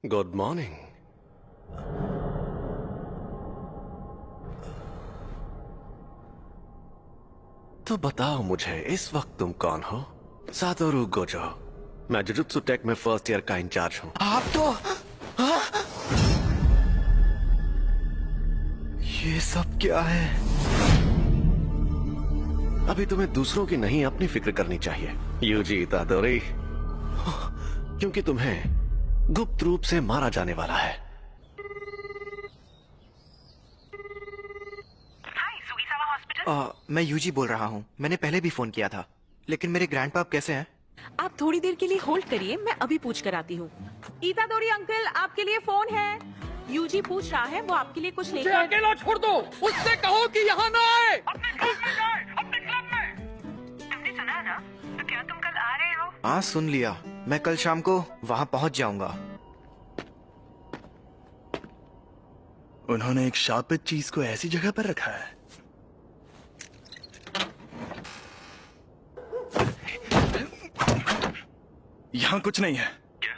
Good morning. तो बताओ मुझे, इस वक्त तुम कौन हो? Satoru Gojo. मैं जुजुत्सु टेक में फर्स्ट ईयर का इंचार्ज हूं। आप तो ये सब क्या है? अभी तुम्हें दूसरों की नहीं, अपनी फिक्र करनी चाहिए यूजी इतादोरी, क्योंकि तुम्हें गुप्त रूप से मारा जाने वाला है। मैं यूजी बोल रहा हूँ। मैंने पहले भी फोन किया था, लेकिन मेरे ग्रैंडपाप कैसे हैं? आप थोड़ी देर के लिए होल्ड करिए, मैं अभी पूछ कर आती हूँ। इतादोरी अंकल, आपके लिए फोन है। यूजी पूछ रहा है, वो आपके लिए कुछ लेकर। अकेला छोड़ दो, उससे कहो कि यहाँ ना आए। अपने क्लब में जाए, अपने क्लब में। तुमने सुना ना? तो क्या तुम कल आ रहे हो? हाँ, सुन लिया। मैं कल शाम को वहाँ पहुँच जाऊंगा। उन्होंने एक शापित चीज को ऐसी जगह पर रखा है। यहाँ कुछ नहीं है। क्या?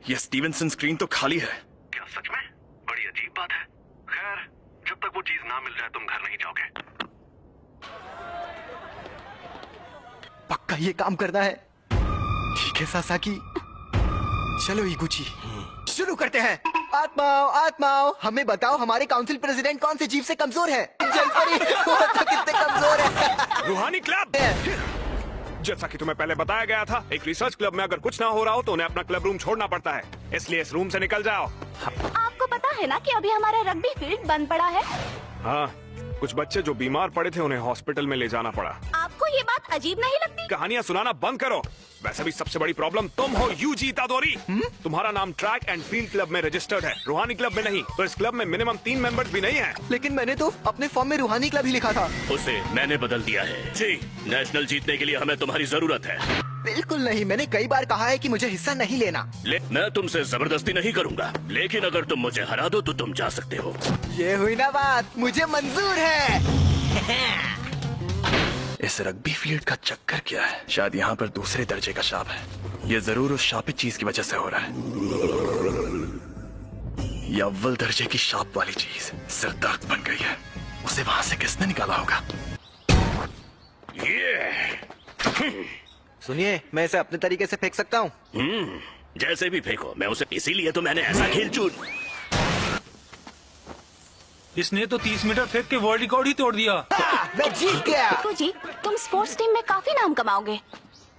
ये स्टीवेंसन स्क्रीन तो खाली है। क्या सच में? बड़ी अजीब बात है। खैर, जब तक वो चीज ना मिल जाए तुम घर नहीं जाओगे। पक्का ये काम करना है। ठीक है सासाकी, चलो इगुची, शुरू करते हैं। आत्माओं आत्माओं, हमें बताओ हमारे काउंसिल प्रेसिडेंट कौन से जीव से कमजोर है? जलपरी, वो तो कितने कमजोर है। रूहानी क्लब। जैसा कि तुम्हें पहले बताया गया था, एक रिसर्च क्लब में अगर कुछ ना हो रहा हो तो उन्हें अपना क्लब रूम छोड़ना पड़ता है, इसलिए इस रूम से निकल जाओ। आपको पता है ना कि अभी हमारा रग्बी फील्ड बंद पड़ा है। हाँ, कुछ बच्चे जो बीमार पड़े थे उन्हें हॉस्पिटल में ले जाना पड़ा। आपको ये बात अजीब नहीं लगती? कहानियाँ सुनाना बंद करो। वैसे भी सबसे बड़ी प्रॉब्लम तुम हो यूजी इतादोरी। तुम्हारा नाम ट्रैक एंड फील्ड क्लब में रजिस्टर्ड है, रूहानी क्लब में नहीं। तो इस क्लब में मिनिमम 3 मेंबर्स भी नहीं है। लेकिन मैंने तो अपने फॉर्म में रूहानी क्लब ही लिखा था। उसे मैंने बदल दिया है। जी, नेशनल जीतने के लिए हमें तुम्हारी जरूरत है। बिल्कुल नहीं, मैंने कई बार कहा है कि मुझे हिस्सा नहीं लेना। मैं तुमसे जबरदस्ती नहीं करूंगा, लेकिन अगर तुम मुझे हरा दो तो तुम जा सकते हो। ये हुई ना बात, मुझे मंजूर है। इस रग्बी फील्ड का चक्कर क्या है? शायद यहाँ पर दूसरे दर्जे का शाप है। ये जरूर उस शापित चीज की वजह से हो रहा है। ये अव्वल दर्जे की शाप वाली चीज सिर दर्द बन गई है। उसे वहां से किसने निकाला होगा? सुनिए, मैं इसे अपने तरीके से फेंक सकता हूँ। जैसे भी फेंको, मैं उसे इसीलिए तो मैंने ऐसा खेल चुन। इसने तो 30 मीटर फेंक के वर्ल्ड रिकॉर्ड ही तोड़ दिया। मैं जीत गया। जी, तुम स्पोर्ट्स टीम में काफी नाम कमाओगे।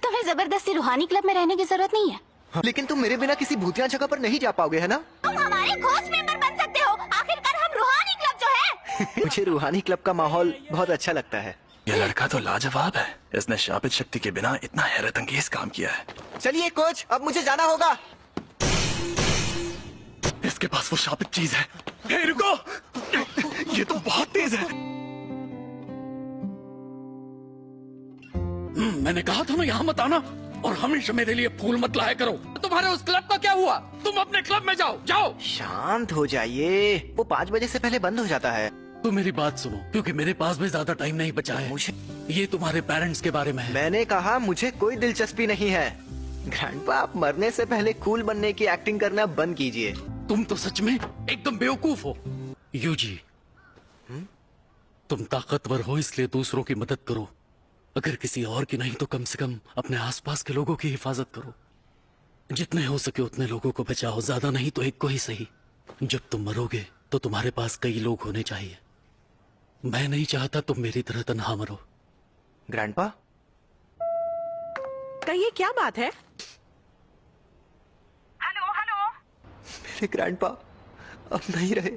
तुम्हें जबरदस्ती रूहानी क्लब में रहने की जरूरत नहीं है। लेकिन तुम मेरे बिना किसी भूतिया जगह पर नहीं जा पाओगे, है ना? तुम हमारे घोस्ट मेंबर बन सकते हो। आखिरकार हम रूहानी क्लब जो है। मुझे रूहानी क्लब का माहौल बहुत अच्छा लगता है। ये लड़का तो लाजवाब है। इसने शापित शक्ति के बिना इतना हैरत अंगेज काम किया है। चलिए कोच, अब मुझे जाना होगा। इसके पास वो शापित चीज है। हे रुको, ये तो बहुत तेज है। मैंने कहा था ना यहाँ मत आना, और हमेशा मेरे लिए फूल मत लाया करो। तुम्हारे उस क्लब का क्या हुआ? तुम अपने क्लब में जाओ, जाओ। शांत हो जाइए, वो 5 बजे से पहले बंद हो जाता है। तो मेरी बात सुनो, क्योंकि मेरे पास भी ज्यादा टाइम नहीं बचा है। ये तुम्हारे पेरेंट्स के बारे में है। मैंने कहा मुझे कोई दिलचस्पी नहीं है। ग्रैंडपा, आप मरने से पहले कूल बनने की एक्टिंग करना बंद कीजिए। तुम तो सच में एकदम बेवकूफ हो। यूजी, तुम ताकतवर हो इसलिए दूसरों की मदद करो। अगर किसी और की नहीं तो कम से कम अपने आसपास के लोगों की हिफाजत करो। जितने हो सके उतने लोगों को बचाओ, ज्यादा नहीं तो एक को ही सही। जब तुम मरोगे तो तुम्हारे पास कई लोग होने चाहिए। मैं नहीं चाहता तुम मेरी तरह तन्हा मरो। ग्रैंडपा, कहिए, क्या बात है? Hello hello. मेरे ग्रैंडपा अब नहीं रहे।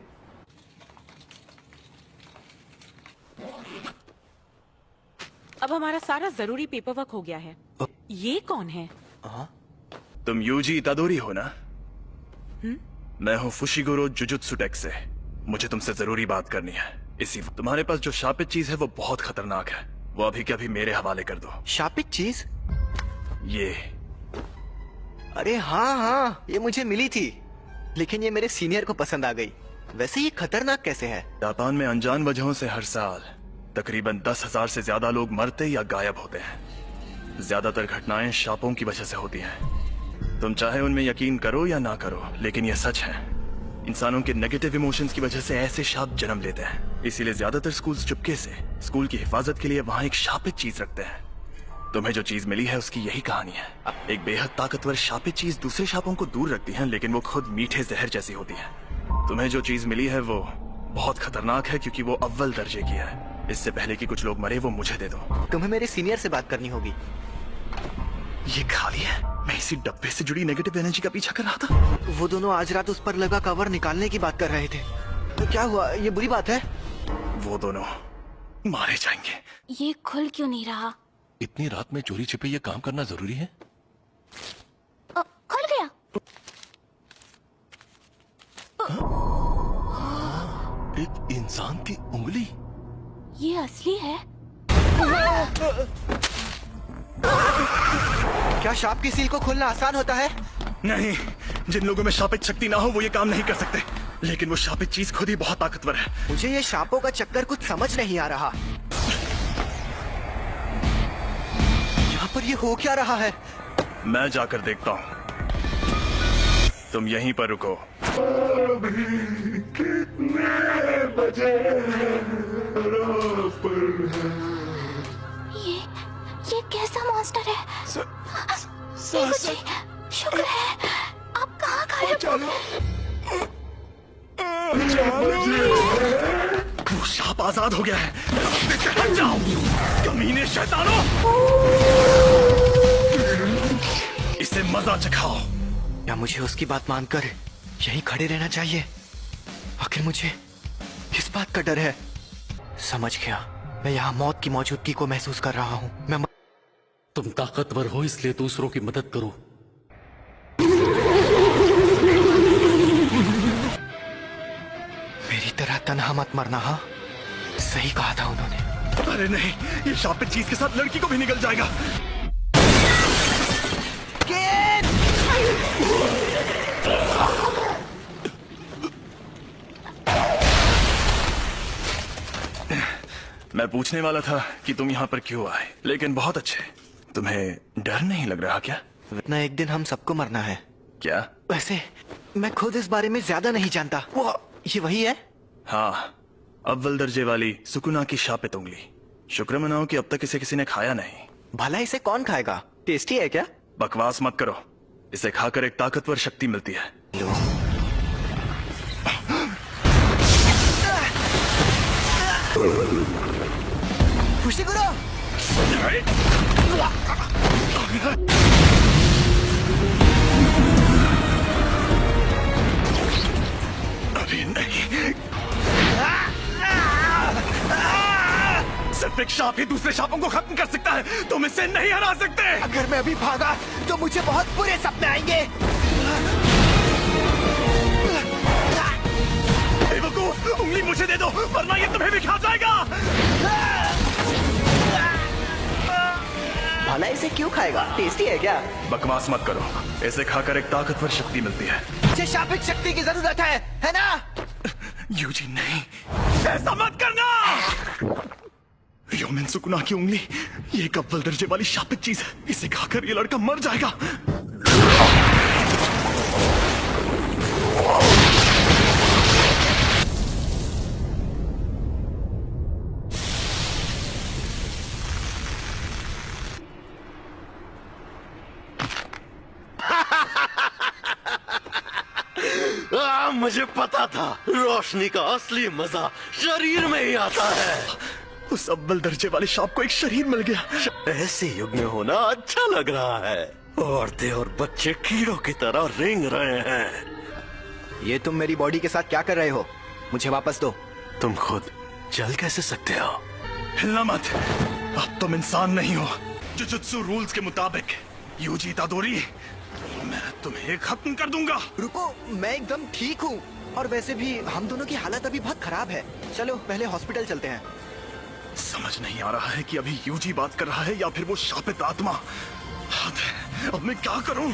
अब हमारा सारा जरूरी पेपर वर्क हो गया है। ये कौन है? तुम यूजी इतादोरी हो ना? मैं हूँ फुशिगुरो जुजुत्सु टेक से। मुझे तुमसे जरूरी बात करनी है। इसी तुम्हारे पास जो शापित चीज है वो बहुत खतरनाक है। वो अभी के अभी मेरे हवाले कर दो। शापित चीज? ये। अरे हाँ हाँ, ये मुझे मिली थी, लेकिन ये मेरे सीनियर को पसंद आ गई। वैसे ये खतरनाक कैसे है? जापान में अनजान वजहों से हर साल तकरीबन 10,000 से ज्यादा लोग मरते या गायब होते हैं। ज्यादातर घटनाएं शापों की वजह से होती हैं। तुम चाहे उनमें यकीन करो या ना करो, लेकिन यह सच है। इंसानों के नेगेटिव इमोशंस की वजह से ऐसे शाप जन्म लेते हैं। इसीलिए ज्यादातर स्कूल्स चुपके से स्कूल की हिफाजत के लिए वहाँ एक शापित चीज रखते हैं। तुम्हें जो चीज मिली है उसकी यही कहानी है। एक बेहद ताकतवर शापित चीज दूसरे शापों को दूर रखती है, लेकिन वो खुद मीठे जहर जैसी होती है। तुम्हें जो चीज मिली है वो बहुत खतरनाक है, क्योंकि वो अव्वल दर्जे की है। इससे पहले कि कुछ लोग मरे, वो मुझे दे दो। तुम्हें मेरे सीनियर से बात करनी होगी। ये खाली है। मैं इसी डब्बे से जुड़ी नेगेटिव एनर्जी का पीछा कर रहा था। वो दोनों आज रात उस पर लगा कवर निकालने की बात कर रहे थे। तो क्या हुआ? ये बुरी बात है? वो दोनों मारे जाएंगे। ये खुल क्यों नहीं रहा? इतनी रात में चोरी छिपे ये काम करना जरूरी है? खुल गया। एक इंसान की उंगली। ये असली है? क्या शाप की सील को खोलना आसान होता है? नहीं, जिन लोगों में शापित शक्ति ना हो वो ये काम नहीं कर सकते। लेकिन वो शापित चीज खुद ही बहुत ताकतवर है। मुझे ये शापों का चक्कर कुछ समझ नहीं आ रहा। यहाँ पर ये हो क्या रहा है? मैं जाकर देखता हूँ। तुम यहीं पर रुको। ये कैसा मॉन्स्टर है? जी, शुक्र है। आप कहाँ गायब हो? वो शाप आजाद हो गया है। रास्ते से हट जाओ, कमीने शैतानों। इसे मजा चखाओ। या मुझे उसकी बात मानकर यहीं खड़े रहना चाहिए? आखिर मुझे किस बात का डर है? समझ गया। मैं यहाँ मौत की मौजूदगी को महसूस कर रहा हूँ। तुम ताकतवर हो इसलिए दूसरों की मदद करो। मेरी तरह तन्हा मत मरना। हाँ, सही कहा था उन्होंने। अरे नहीं, ये शापित चीज के साथ लड़की को भी निकल जाएगा। मैं पूछने वाला था कि तुम यहाँ पर क्यों आए, लेकिन बहुत अच्छे। तुम्हें डर नहीं लग रहा क्या? इतना एक दिन हम सबको मरना है। क्या? वैसे मैं खुद इस बारे में ज्यादा नहीं जानता। वो ये वही है? हाँ, अव्वल दर्जे वाली सुकुना की शापित उंगली। शुक्र मनाओ कि अब तक इसे किसी ने खाया नहीं। भला इसे कौन खाएगा? टेस्टी है क्या? बकवास मत करो। इसे खाकर एक ताकतवर शक्ति मिलती है। लो। फुशिगुरो! अभी नहीं। सिर्फ एक शाप ही दूसरे शापों को खत्म कर सकता है। तुम इसे नहीं हरा सकते। अगर मैं अभी भागा तो मुझे बहुत बुरे सपने आएंगे। बेवकूफ, उंगली मुझे दे दो वरना ये तुम्हें भी खा जाएगा। भला इसे क्यों खाएगा? टेस्टी है क्या? बकवास मत करो। इसे खाकर एक ताकतवर शक्ति मिलती है। मुझे शापित शक्ति की जरूरत है ना? यूजी नहीं, ऐसा मत करना। योमिन सुकुना की उंगली, ये एक अव्वल दर्जे वाली शापित चीज है। इसे खाकर ये लड़का मर जाएगा। मुझे पता था रोशनी का असली मजा शरीर में ही आता है। उस अव्वल दर्जे वाले शाप को एक शरीर मिल गया। ऐसे युग में होना अच्छा लग रहा है। औरतें और बच्चे कीड़ों की तरह रेंग रहे हैं। ये तुम मेरी बॉडी के साथ क्या कर रहे हो? मुझे वापस दो। तुम खुद चल कैसे सकते हो? हिलना मत। अब तुम इंसान नहीं हो। जुजुत्सु रूल्स के मुताबिक यूजी इतादोरी, मैं तुम्हें खत्म कर दूंगा। रुको, मैं एकदम ठीक हूँ। और वैसे भी हम दोनों की हालत अभी बहुत खराब है। चलो पहले हॉस्पिटल चलते हैं। समझ नहीं आ रहा है कि अभी यूजी बात कर रहा है या फिर वो शापित आत्मा। अब मैं क्या करूं?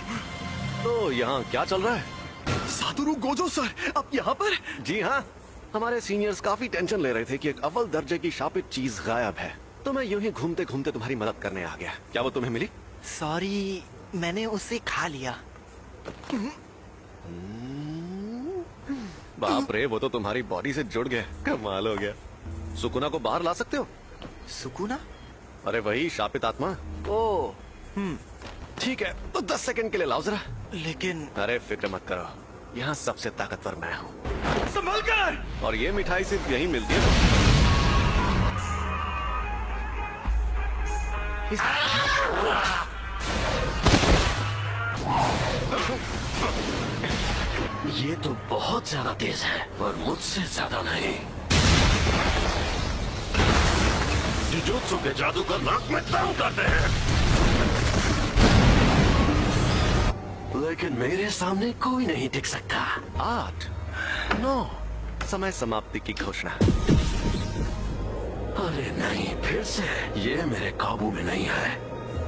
तो यहाँ क्या चल रहा है? सातोरु गोजो सर, आप यहाँ पर? जी हाँ, हमारे सीनियर्स काफी टेंशन ले रहे थे कि एक अव्वल दर्जे की शापित चीज गायब है। तो मैं यूं ही घूमते घूमते तुम्हारी मदद करने आ गया। क्या वो तुम्हें मिली? सॉरी, मैंने उसे खा लिया। बाप रे, वो तो तुम्हारी बॉडी से जुड़ गया। कमाल हो गया। सुकुना को बाहर ला सकते हो? सुकुना? अरे वही शापित आत्मा। ओ, ठीक है, तो 10 सेकंड के लिए लाओ जरा। लेकिन अरे फिक्र मत करो, यहाँ सबसे ताकतवर मैं हूँ। संभल कर! और ये मिठाई सिर्फ यहीं मिलती है। ये तो बहुत ज्यादा तेज है, और मुझसे ज्यादा नहीं। जुजुत्सु के जादूगर नाक में दम करते हैं, लेकिन मेरे सामने कोई नहीं टिक सकता। 8, 9, समय समाप्ति की घोषणा। अरे नहीं, फिर से ये मेरे काबू में नहीं है।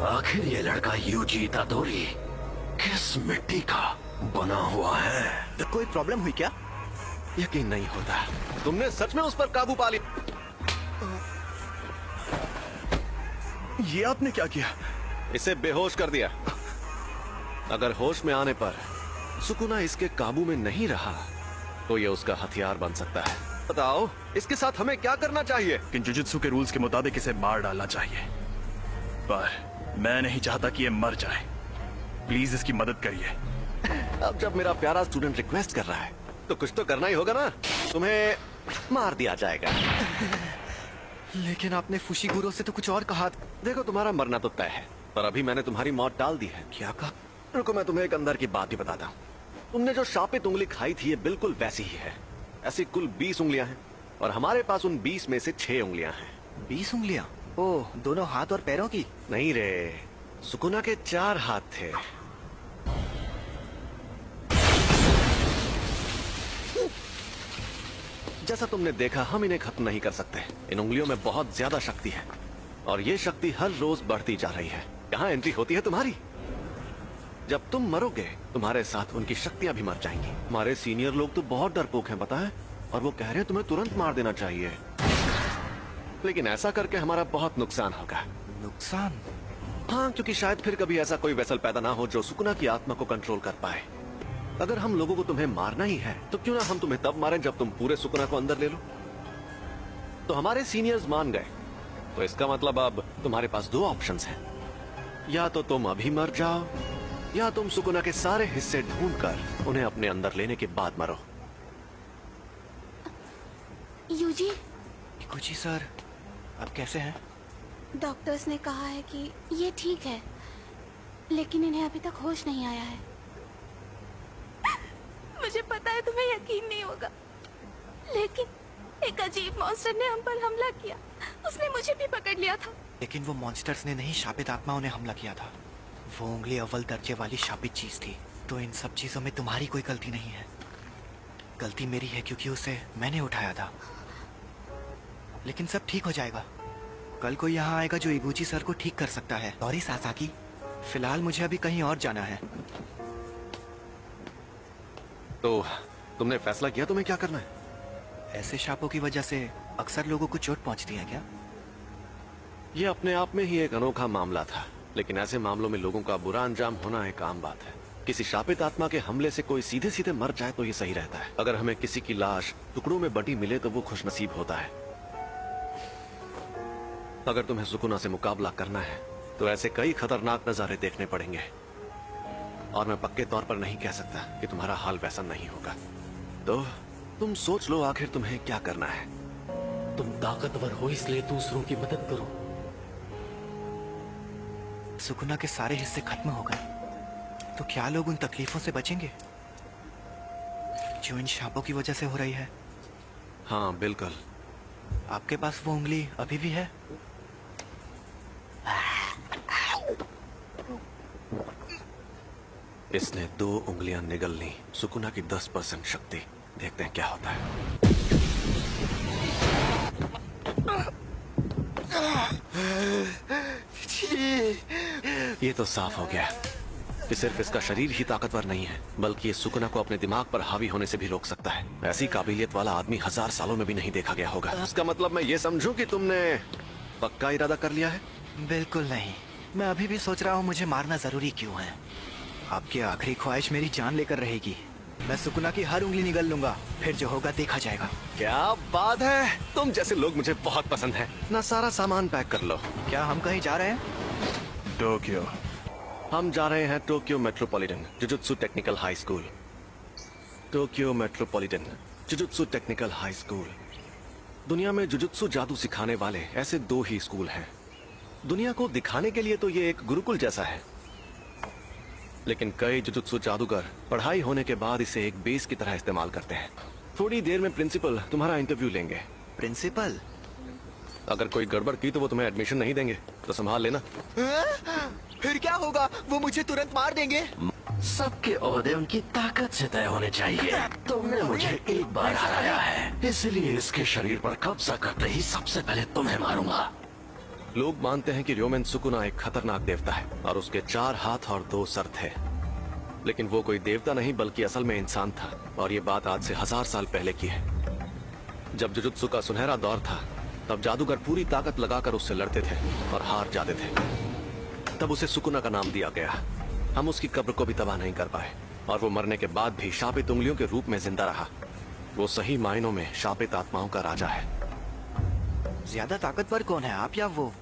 आखिर ये लड़का यूजी इतादोरी किस मिट्टी का बना हुआ है? तो कोई प्रॉब्लम हुई क्या? यकीन नहीं होता, तुमने सच में उस पर काबू पा लिया। ये आपने क्या किया? इसे बेहोश कर दिया। अगर होश में आने पर सुकुना इसके काबू में नहीं रहा तो ये उसका हथियार बन सकता है। बताओ, इसके साथ हमें क्या करना चाहिए? किन जुजुत्सु के रूल्स के मुताबिक इसे मार डालना चाहिए, पर मैं नहीं चाहता कि ये मर जाए। प्लीज इसकी मदद करिए। अब जब मेरा प्यारा स्टूडेंट रिक्वेस्ट कर रहा है तो कुछ तो करना ही होगा ना। तुम्हें मार दिया जाएगा। लेकिन आपने फुशिगुरो से तो कुछ और कहा। देखो, तुम्हारा मरना तो तय है, पर अभी मैंने तुम्हारी मौत टाल दी है। क्या कहा? रुको, मैं तुम्हें एक अंदर की बात ही बताता हूँ। तुमने जो शापित उंगली खाई थी, ये बिल्कुल वैसी ही है। ऐसी कुल 20 उंगलियां हैं, और हमारे पास उन 20 में से 6 उंगलियां हैं। 20 उंगलियां? ओह, दोनों हाथ और पैरों की? नहीं रे, सुकुना के 4 हाथ थे। जैसा तुमने देखा, हम इन्हें खत्म नहीं कर सकते। इन उंगलियों में बहुत ज्यादा शक्ति है, और ये शक्ति हर रोज बढ़ती जा रही है। यहाँ एंट्री होती है तुम्हारी। जब तुम मरोगे, तुम्हारे साथ उनकी शक्तियां भी मर जाएंगी। हमारे सीनियर लोग तो बहुत डरपोक हैं, पता है, और वो कह रहे हैं तुम्हें तुरंत मार देना चाहिए। लेकिन ऐसा करके हमारा बहुत नुकसान होगा। नुकसान? हाँ, क्योंकि शायद फिर कभी ऐसा कोई वेसल पैदा ना हो जो सुकुना की आत्मा को कंट्रोल कर पाए। अगर हम लोगों को तुम्हें मारना ही है, तो क्यों ना हम तुम्हें तब मारें जब तुम पूरे सुकुना को अंदर ले लो। तो हमारे सीनियर्स मान गए, तो इसका मतलब अब तुम्हारे पास 2 ऑप्शंस हैं। या तो तुम अभी मर जाओ, या तुम सुकुना के सारे हिस्से ढूंढकर उन्हें अपने अंदर लेने के बाद मरो। यूजी, इकुची सर, आप कैसे हैं? डॉक्टर्स ने कहा है कि ये ठीक है, लेकिन इन्हें अभी तक होश नहीं आया है। मुझे पता है तुम्हें यकीन नहीं होगा, लेकिन एक अजीब मॉन्स्टर ने हम पर हमला किया। उसने मुझे भी पकड़ लिया था। लेकिन वो मॉन्स्टर्स ने नहीं, शापित आत्माओं ने हमला किया था। वो उंगली अव्वल दर्जे वाली शापित चीज थी। तो इन सब चीजों में तुम्हारी कोई गलती नहीं है। गलती मेरी है, क्योंकि उसे मैंने उठाया था। लेकिन सब ठीक हो जाएगा। कल कोई यहाँ आएगा जो इबुची सर को ठीक कर सकता है। सॉरी सासाकी, फिलहाल मुझे अभी कहीं और जाना है। तो तुमने फैसला किया तुम्हें क्या करना है? ऐसे शापों की वजह से अक्सर लोगों को चोट पहुंचती है क्या? ये अपने आप में ही एक अनोखा मामला था, लेकिन ऐसे मामलों में लोगों का बुरा अंजाम होना एक आम बात है। किसी शापित आत्मा के हमले से कोई सीधे सीधे मर जाए तो ये सही रहता है। अगर हमें किसी की लाश टुकड़ों में बटी मिले तो वो खुशनसीब होता है। अगर तुम्हें सुकुना से मुकाबला करना है तो ऐसे कई खतरनाक नजारे देखने पड़ेंगे, और मैं पक्के तौर पर नहीं कह सकता कि तुम्हारा हाल वैसा नहीं होगा। तो तुम सोच लो आखिर तुम्हें क्या करना है। तुम ताकतवर हो इसलिए दूसरों की मदद करो। सुकुना के सारे हिस्से खत्म हो गए तो क्या लोग उन तकलीफों से बचेंगे जो इन शापों की वजह से हो रही है? हाँ बिल्कुल। आपके पास वो उंगली अभी भी है? इसने 2 उंगलियां निगल ली। सुकुना की 10% शक्ति। देखते हैं क्या होता है। ये तो साफ हो गया कि सिर्फ इसका शरीर ही ताकतवर नहीं है, बल्कि ये सुकुना को अपने दिमाग पर हावी होने से भी रोक सकता है। ऐसी काबिलियत वाला आदमी 1000 सालों में भी नहीं देखा गया होगा। इसका मतलब मैं ये समझूं कि तुमने पक्का इरादा कर लिया है? बिल्कुल नहीं। मैं अभी भी सोच रहा हूँ मुझे मारना जरूरी क्यों है। आपकी आखिरी ख्वाहिश मेरी जान लेकर रहेगी। मैं सुकुना की हर उंगली निगल लूंगा, फिर जो होगा देखा जाएगा। क्या बात है, तुम जैसे लोग मुझे बहुत पसंद हैं। ना सारा सामान पैक कर लो। क्या हम कहीं जा रहे हैं? टोक्यो। हम जा रहे हैं Tokyo metropolitan jujutsu technical high school. Tokyo metropolitan jujutsu technical high school. दुनिया में जुजुत्सु जादू सिखाने वाले ऐसे 2 ही स्कूल हैं। दुनिया को दिखाने के लिए तो ये एक गुरुकुल जैसा है, लेकिन कई जुजुत्सु जादूगर पढ़ाई होने के बाद इसे एक बेस की तरह इस्तेमाल करते हैं। थोड़ी देर में प्रिंसिपल तुम्हारा इंटरव्यू लेंगे। प्रिंसिपल? अगर कोई गड़बड़ की तो वो तुम्हें एडमिशन नहीं देंगे, तो संभाल लेना। फिर क्या होगा? वो मुझे तुरंत मार देंगे। सबके ओहदे उनकी ताकत से तय होने चाहिए। तुमने मुझे एक बार हराया है, इसलिए इसके शरीर पर कब्जा करते ही सबसे पहले तुम्हें मारूंगा। लोग मानते हैं कि र्योमेन सुकुना एक खतरनाक देवता है और उसके 4 हाथ और 2 सर थे, लेकिन वो कोई देवता नहीं बल्कि असल में इंसान था। और ये बात आज से 1000 साल पहले की है। जब जुजुत्सु का सुनहरा दौर था, तब जादूगर पूरी ताकत लगाकर उससे लड़ते थे और हार जाते थे। तब उसे सुकुना का नाम दिया गया। हम उसकी कब्र को भी तबाह नहीं कर पाए और वो मरने के बाद भी शापित उंगलियों के रूप में जिंदा रहा। वो सही मायनों में शापित आत्माओं का राजा है। ज्यादा ताकतवर कौन है, आप या वो?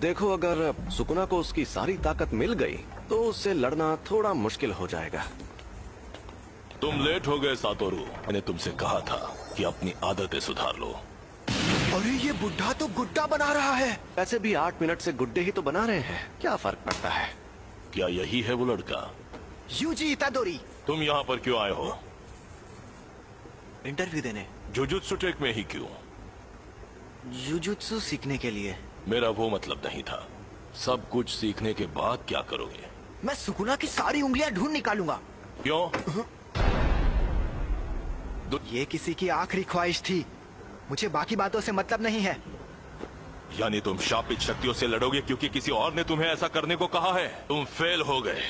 देखो, अगर सुकुना को उसकी सारी ताकत मिल गई तो उससे लड़ना थोड़ा मुश्किल हो जाएगा। तुम लेट हो गए सातोरू। मैंने तुमसे कहा था कि अपनी आदतें सुधार लो। अरे ये बुढ़ा तो गुड्डा बना रहा है। ऐसे भी 8 मिनट से गुड्डे ही तो बना रहे हैं, क्या फर्क पड़ता है? क्या यही है वो लड़का? यूजी इतादोरी। तुम यहाँ पर क्यों आए हो? इंटरव्यू देने। जुजुत्सु टेक में ही क्यों? जुजुत्सु सीखने के लिए। मेरा वो मतलब नहीं था। सब कुछ सीखने के बाद क्या करोगे? मैं सुकुना की सारी उंगलियां ढूंढ निकालूंगा। क्यों? ये किसी की आखिरी ख्वाहिश थी, मुझे बाकी बातों से मतलब नहीं है। यानी तुम शापित शक्तियों से लड़ोगे क्योंकि किसी और ने तुम्हें ऐसा करने को कहा है? तुम फेल हो गए।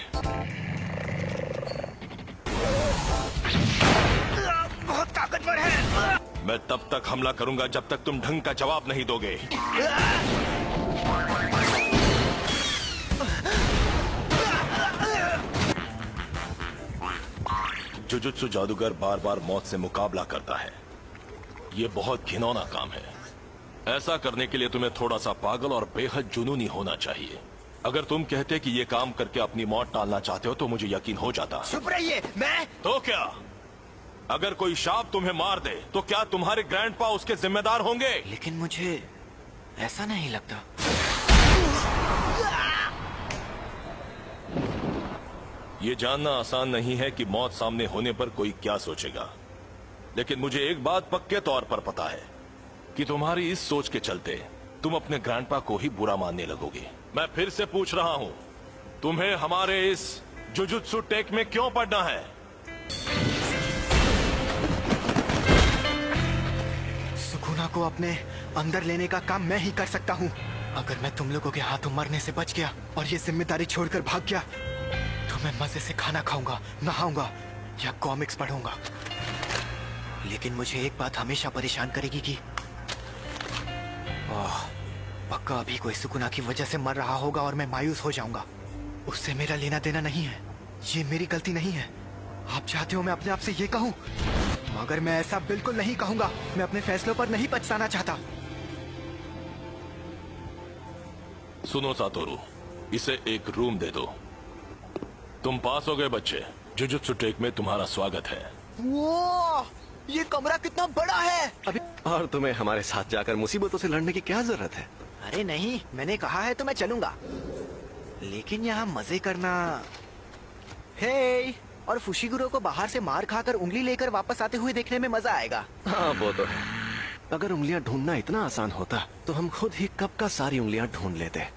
बहुत ताकतवर है। मैं तब तक हमला करूंगा जब तक तुम ढंग का जवाब नहीं दोगे। जुजुत्सु जादूगर बार बार मौत से मुकाबला करता है। ये बहुत घिनौना काम है। ऐसा करने के लिए तुम्हें थोड़ा सा पागल और बेहद जुनूनी होना चाहिए। अगर तुम कहते कि ये काम करके अपनी मौत टालना चाहते हो तो मुझे यकीन हो जाता। चुप रहिए। मैं तो क्या? अगर कोई शाप तुम्हें मार दे तो क्या तुम्हारे ग्रैंडपा उसके जिम्मेदार होंगे? लेकिन मुझे ऐसा नहीं लगता। ये जानना आसान नहीं है कि मौत सामने होने पर कोई क्या सोचेगा, लेकिन मुझे एक बात पक्के तौर पर पता है कि तुम्हारी इस सोच के चलते तुम अपने ग्रैंडपा को ही बुरा मानने लगोगे। मैं फिर से पूछ रहा हूं, तुम्हें हमारे इस जुजुत्सु टेक में क्यों पढ़ना है? सुकुना को अपने अंदर लेने का काम मैं ही कर सकता हूँ। अगर मैं तुम लोगों के हाथों मरने से बच गया और ये जिम्मेदारी छोड़कर भाग गया तो मैं मजे से खाना खाऊंगा, नहाऊंगा या कॉमिक्स पढ़ूंगा। लेकिन मुझे एक बात हमेशा परेशान करेगी कि पक्का अभी कोई सुकुना की वजह से मर रहा होगा और मैं मायूस हो जाऊंगा। उससे मेरा लेना देना नहीं है, ये मेरी गलती नहीं है। आप चाहते हो मैं अपने आप से ये कहूं, मगर मैं ऐसा बिल्कुल नहीं कहूंगा। मैं अपने फैसलों पर नहीं पछताना चाहता। सुनो सातोरू, इसे एक रूम दे दो। तुम पास हो गए बच्चे। जुजुत्सु टेक में तुम्हारा स्वागत है। वो ये कमरा कितना बड़ा है। अभी और तुम्हें हमारे साथ जाकर मुसीबतों से लड़ने की क्या जरूरत है? अरे नहीं, मैंने कहा है तो मैं चलूंगा, लेकिन यहाँ मजे करना। हे, और फुशिगुरो को बाहर से मार खाकर उंगली लेकर वापस आते हुए देखने में मजा आएगा। हाँ वो तो है। अगर उंगलियां ढूंढना इतना आसान होता तो हम खुद ही कब का सारी उंगलियां ढूंढ लेते।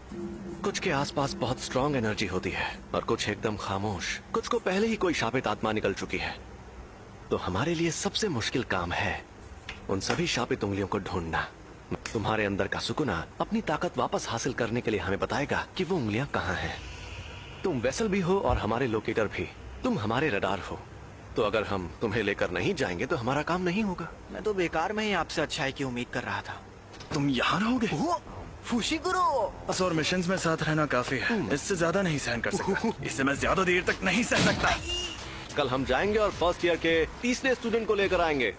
कुछ के आसपास बहुत स्ट्रॉन्ग एनर्जी होती है और कुछ एकदम खामोश। कुछ को पहले ही कोई शापित आत्मा निकल चुकी है। तो हमारे लिए सबसे मुश्किल काम है उन सभी शापित उंगलियों को ढूंढना। तुम्हारे अंदर का सुकुना अपनी ताकत वापस हासिल करने के लिए हमें बताएगा कि वो उंगलियां कहाँ हैं। तुम वेसल भी हो और हमारे लोकेटर भी। तुम हमारे रडार हो, तो अगर हम तुम्हें लेकर नहीं जाएंगे तो हमारा काम नहीं होगा। मैं तो बेकार में ही आपसे अच्छाई की उम्मीद कर रहा था। तुम यहाँ रहोगे? फुशिगुरो। बस और मिशंस में साथ रहना काफी है, इससे ज्यादा नहीं सहन कर सकता। इससे मैं ज्यादा देर तक नहीं सह सकता। कल हम जाएंगे और फर्स्ट ईयर के तीसरे स्टूडेंट को लेकर आएंगे।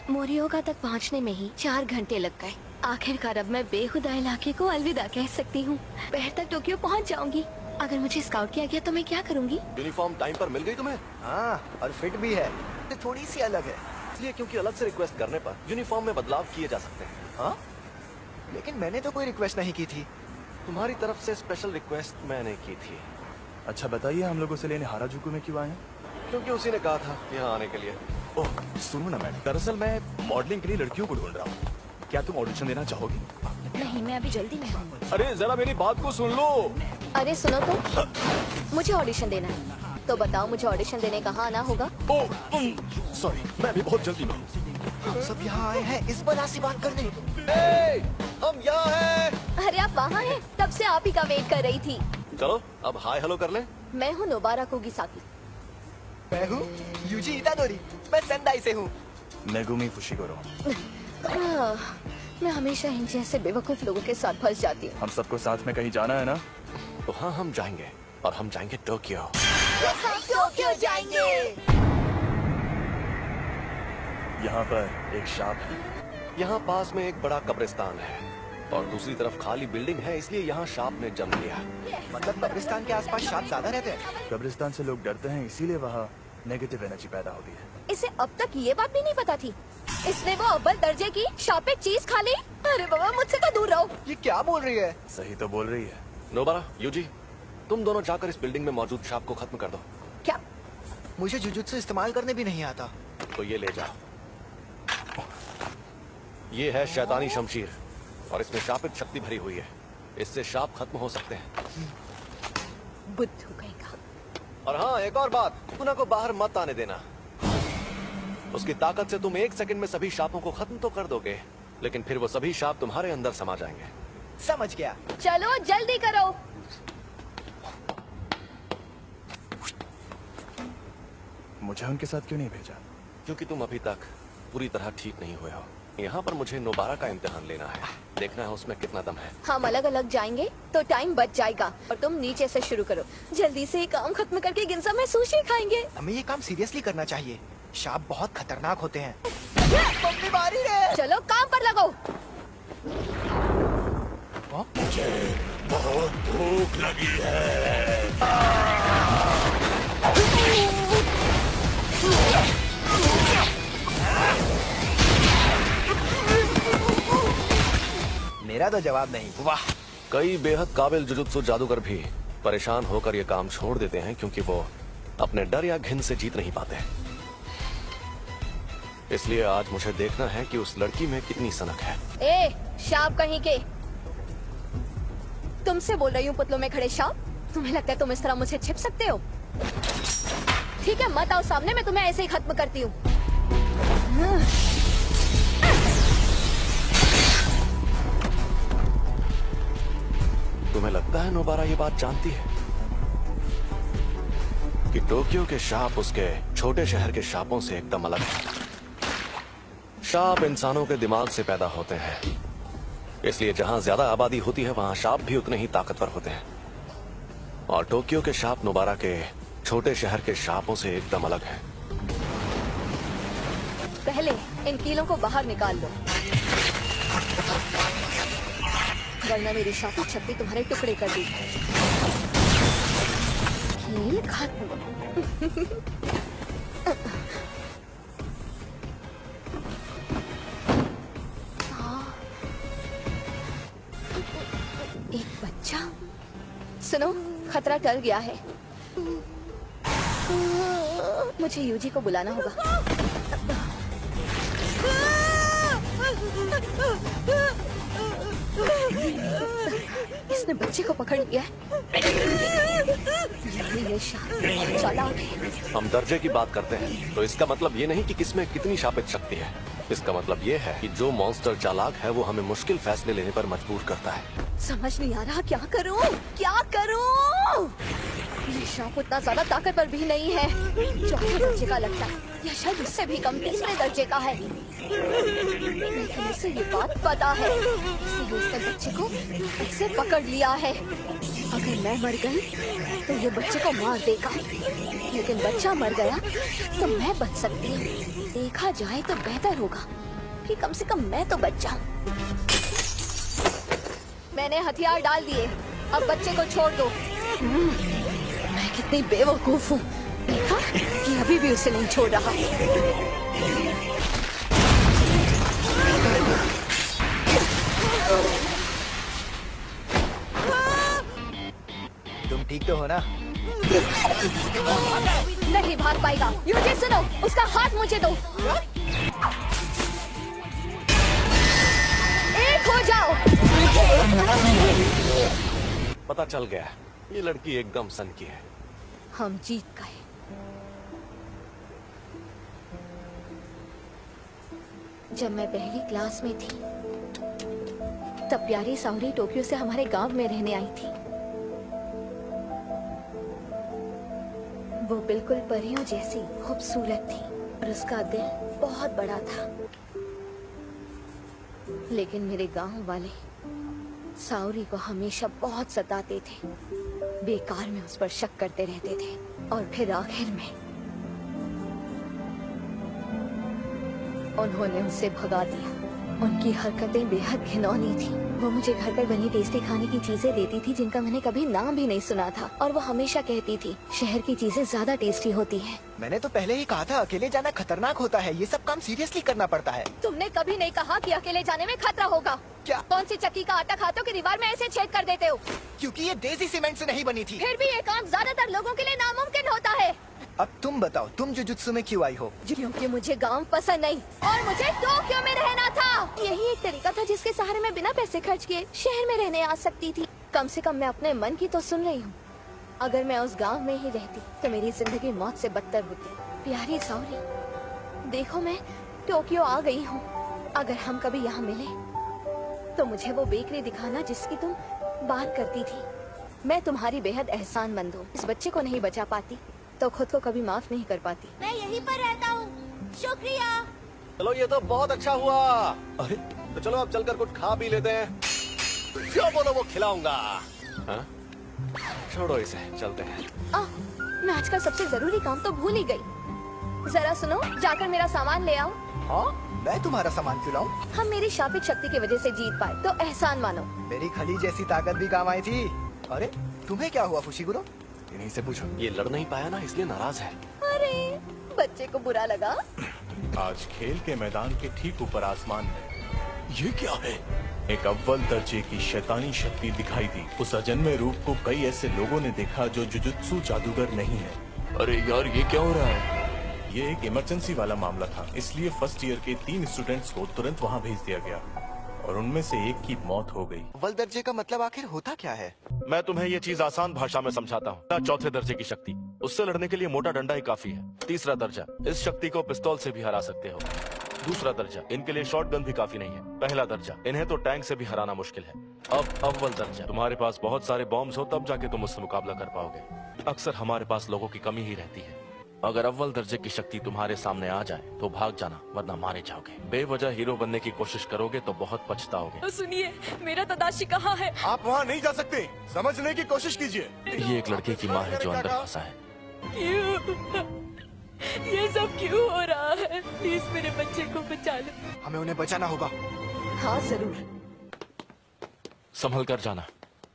मोरियोगा तक पहुंचने में ही 4 घंटे लग गए। आखिरकार अब मैं बेखुदा इलाके को अलविदा कह सकती हूँ। दोपहर तक टोक्यो पहुंच जाऊंगी। अगर मुझे स्काउट किया गया तो मैं क्या करूंगी? यूनिफॉर्म टाइम पर मिल गई तुम्हें? हाँ, और फिट भी है, थोड़ी सी अलग है। इसलिए क्योंकि अलग से रिक्वेस्ट करने पर यूनिफॉर्म में बदलाव किए जा सकते हैं। हाँ, लेकिन मैंने तो कोई रिक्वेस्ट नहीं की थी। तुम्हारी तरफ से स्पेशल रिक्वेस्ट मैंने की थी। अच्छा बताइए, हम लोग उसे लेने हाराजुकु में क्यों आए हैं? क्योंकि उसी ने कहा था यहाँ आने के लिए। ओह सुनो ना मैडम, दरअसल मैं मॉडलिंग के लिए लड़कियों को ढूंढ रहा हूँ। क्या तुम ऑडिशन देना चाहोगी? नहीं, मैं अभी जल्दी में हूँ। अरे जरा मेरी बात को सुन लो। अरे सुनो तो, मुझे ऑडिशन देना है तो बताओ मुझे ऑडिशन देने कहाँ आना होगा? सॉरी, मैं भी बहुत जल्दी में हूँ। हम सब यहाँ आए हैं इस बला सी बात करने। हम यहाँ हैं। अरे आप वहाँ हैं? तब से आप ही का वेट कर रही थी। चलो अब हाय हेलो कर ले। मैं हूँ नोबारा कुगिसाकी। मैं हूँ यूजी इतादोरी, मैं सेंदाई से हूँ। Megumi Fushiguro. मैं हमेशा इन जैसे बेवकूफ लोगों के साथ फंस जाती हूँ। हम सबको साथ में कहीं जाना है ना? तो हाँ, हम जाएंगे और हम जाएंगे टोक्यो। टोक्यो जाएंगे। यहाँ पर एक शाप है। यहाँ पास में एक बड़ा कब्रिस्तान है और दूसरी तरफ खाली बिल्डिंग है, इसलिए यहाँ शाप ने जन्म लिया। मतलब कब्रिस्तान के आसपास शाप ज्यादा रहते हैं? कब्रिस्तान से लोग डरते हैं, इसीलिए वहाँ नेगेटिव एनर्जी पैदा होती है। इसे अब तक ये बात भी नहीं पता थी। इसने वो अव्वल दर्जे की शापित चीज खा ली। अरे बाबा, मुझसे तो दूर रहो। ये क्या बोल रही है? सही तो बोल रही है। नोबारा, यूजी, तुम दोनों जाकर इस बिल्डिंग में मौजूद शाप को खत्म कर दो। क्या? मुझे जुजुत्सु इस्तेमाल करने भी नहीं आता। तो ये ले जाओ। ये है शैतानी शमशीर और इसमें शापित शक्ति भरी हुई है। इससे शाप खत्म हो सकते हैं। बुद्धू कहेगा। और हाँ, एक और बात, सुकुना को बाहर मत आने देना। उसकी ताकत से तुम 1 सेकंड में सभी शापों को खत्म तो कर दोगे, लेकिन फिर वो सभी शाप तुम्हारे अंदर समा जाएंगे। समझ गया। चलो जल्दी करो। मुझे उनके साथ क्यों नहीं भेजा? क्योंकि तुम अभी तक पूरी तरह ठीक नहीं हुए हो। यहाँ पर मुझे नोबारा का इम्तिहान लेना है, देखना है उसमें कितना दम है। हम अलग अलग जाएंगे तो टाइम बच जाएगा और तुम नीचे से शुरू करो। जल्दी से ये काम खत्म करके गिनसा में सुशी खाएंगे। हमें ये काम सीरियसली करना चाहिए। शाप बहुत खतरनाक होते हैं। मम्मी मारी है। चलो काम पर लगो। मुझे बहुत भूख लगी है। मेरा तो जवाब नहीं। वाह, कई बेहद काबिल जुजुत्सु जादूगर भी परेशान होकर ये काम छोड़ देते हैं क्योंकि वो अपने डर या घिन से जीत नहीं पाते। इसलिए आज मुझे देखना है कि उस लड़की में कितनी सनक है। ए, शाप कहीं के। तुमसे बोल रही हूँ पुतलों में खड़े शाप। तुम्हें लगता है तुम इस तरह मुझे छिप सकते हो? ठीक है, मत आओ सामने, मैं तुम्हें ऐसे ही खत्म करती हूँ। तुम्हें लगता है नोबारा ये बात जानती है कि टोक्यो के शाप उसके छोटे शहर के शापों से एकदम अलग है। शाप इंसानों के दिमाग से पैदा होते हैं, इसलिए जहां ज्यादा आबादी होती है वहां शाप भी उतने ही ताकतवर होते हैं। और टोक्यो के शाप नोबारा के छोटे शहर के शापों से एकदम अलग है। पहले इन कीलों को बाहर निकाल लो, वरना मेरी शापित शक्ति तुम्हारे टुकड़े कर दी। कील खत्म। एक बच्चा। सुनो, खतरा टल गया है। मुझे यूजी को बुलाना होगा। इसने बच्चे को पकड़ लिया है। ये चालाक है। हम दर्जे की बात करते हैं तो इसका मतलब ये नहीं कि किसमें कितनी शापित शक्ति है। इसका मतलब ये है कि जो मॉन्स्टर चालाक है वो हमें मुश्किल फैसले लेने पर मजबूर करता है। समझ नहीं आ रहा क्या करूं, क्या करूं। ये सांप उतना ज्यादा ताकतवर भी नहीं है, चौथे दर्जे का लगता है, या शायद उससे भी कम, तीसरे दर्जे का है। लेकिन इसे ये बात पता है, इसलिए उसने बच्चे को ऐसे पकड़ लिया है। अगर मैं मर गई तो ये बच्चे को मार देगा, लेकिन बच्चा मर गया तो मैं बच सकती हूँ। देखा जाए तो बेहतर होगा कि कम से कम मैं तो बच जाऊँ। मैंने हथियार डाल दिए, अब बच्चे को छोड़ दो। मैं कितनी बेवकूफ हूँ, देखा कि अभी भी उसे नहीं छोड़ रहा। तुम ठीक तो हो ना? नहीं भाग पाएगा। यूजी सुनो, उसका हाथ मुझे दो। एक हो जाओ। पता चल गया, ये लड़की एकदम सन की है। हम जीत गए। जब मैं पहली क्लास में थी तब प्यारी साउरी टोक्यो से हमारे गांव में रहने आई थी। वो बिल्कुल परियों जैसी खूबसूरत थी और उसका दिल बहुत बड़ा था। लेकिन मेरे गांव वाले साउरी को हमेशा बहुत सताते थे, बेकार में उस पर शक करते रहते थे और फिर आखिर में उन्होंने उसे भगा दिया। उनकी हरकतें बेहद घिनौनी थी। वो मुझे घर पर बनी टेस्टी खाने की चीजें देती थी जिनका मैंने कभी नाम भी नहीं सुना था, और वो हमेशा कहती थी शहर की चीजें ज्यादा टेस्टी होती हैं। मैंने तो पहले ही कहा था अकेले जाना खतरनाक होता है, ये सब काम सीरियसली करना पड़ता है। तुमने कभी नहीं कहा कि अकेले जाने में खतरा होगा। क्या? कौन सी चक्की का आटा खाते हो कि दीवार में ऐसे छेद कर देते हो? क्योंकि ये देसी सीमेंट से नहीं बनी थी। फिर भी ये काम ज्यादातर लोगों के लिए नामुमकिन होता है। अब तुम बताओ, तुम जुजुत्सु में क्यों आई हो? क्योंकि मुझे गांव पसंद नहीं और मुझे टोक्यो में रहना था। यही एक तरीका था जिसके सहारे मैं बिना पैसे खर्च किए शहर में रहने आ सकती थी। कम से कम मैं अपने मन की तो सुन रही हूँ। अगर मैं उस गांव में ही रहती तो मेरी जिंदगी मौत से बदतर होती। प्यारी साउरी, देखो मैं टोक्यो आ गई हूँ। अगर हम कभी यहाँ मिले तो मुझे वो बेकरी दिखाना जिसकी तुम बात करती थी। मैं तुम्हारी बेहद एहसानमंद हूँ। इस बच्चे को नहीं बचा पाती तो खुद को कभी माफ नहीं कर पाती। मैं यहीं पर रहता हूँ, शुक्रिया। चलो ये तो बहुत अच्छा हुआ। अरे तो चलो अब चलकर कुछ खा पी लेते हैं। जो बोलो वो खिलाऊंगा। हाँ? छोड़ो इसे, चलते हैं। मैं आज का सबसे जरूरी काम तो भूल ही गई। जरा सुनो, जाकर मेरा सामान ले आओ। हाँ? मैं तुम्हारा सामान क्यों लाऊं? हम मेरी शापित शक्ति की वजह से जीत पाए तो एहसान मानो। मेरी खली जैसी ताकत भी काम आई थी। अरे तुम्हें क्या हुआ फुशीगुरो? इन्हीं से पूछो। ये लड़ नहीं पाया ना, इसलिए नाराज है। अरे बच्चे को बुरा लगा। आज खेल के मैदान के ठीक ऊपर आसमान में ये क्या है? एक अव्वल दर्जे की शैतानी शक्ति दिखाई दी। उस अजन्मे रूप को कई ऐसे लोगों ने देखा जो जुजुत्सु जादूगर नहीं है। अरे यार ये क्या हो रहा है? ये एक इमरजेंसी वाला मामला था, इसलिए फर्स्ट ईयर के 3 स्टूडेंट्स को तुरंत वहाँ भेज दिया गया और उनमें से एक की मौत हो गई। अव्वल दर्जे का मतलब आखिर होता क्या है? मैं तुम्हें ये चीज आसान भाषा में समझाता हूँ। चौथे दर्जे की शक्ति, उससे लड़ने के लिए मोटा डंडा ही काफी है। तीसरा दर्जा, इस शक्ति को पिस्तौल से भी हरा सकते हो। दूसरा दर्जा, इनके लिए शॉट गन भी काफी नहीं है। पहला दर्जा, इन्हें तो टैंक से भी हराना मुश्किल है। अब अव्वल दर्जा, तुम्हारे पास बहुत सारे बॉम्ब्स हो तब जाके तुम उससे मुकाबला कर पाओगे। अक्सर हमारे पास लोगों की कमी ही रहती है। अगर अव्वल दर्जे की शक्ति तुम्हारे सामने आ जाए तो भाग जाना, वरना मारे जाओगे। बेवजह हीरो बनने की कोशिश करोगे तो बहुत पछताओगे। सुनिए, मेरा तदाशी कहाँ है? आप वहाँ नहीं जा सकते, समझने की कोशिश कीजिए। ये एक लड़के की माँ है जो अंदर फंसा है। क्यों? ये सब क्यों हो रहा है? प्लीज मेरे बच्चे को बचा लो। हमें उन्हें बचाना होगा। हाँ जरूर। संभल कर जाना,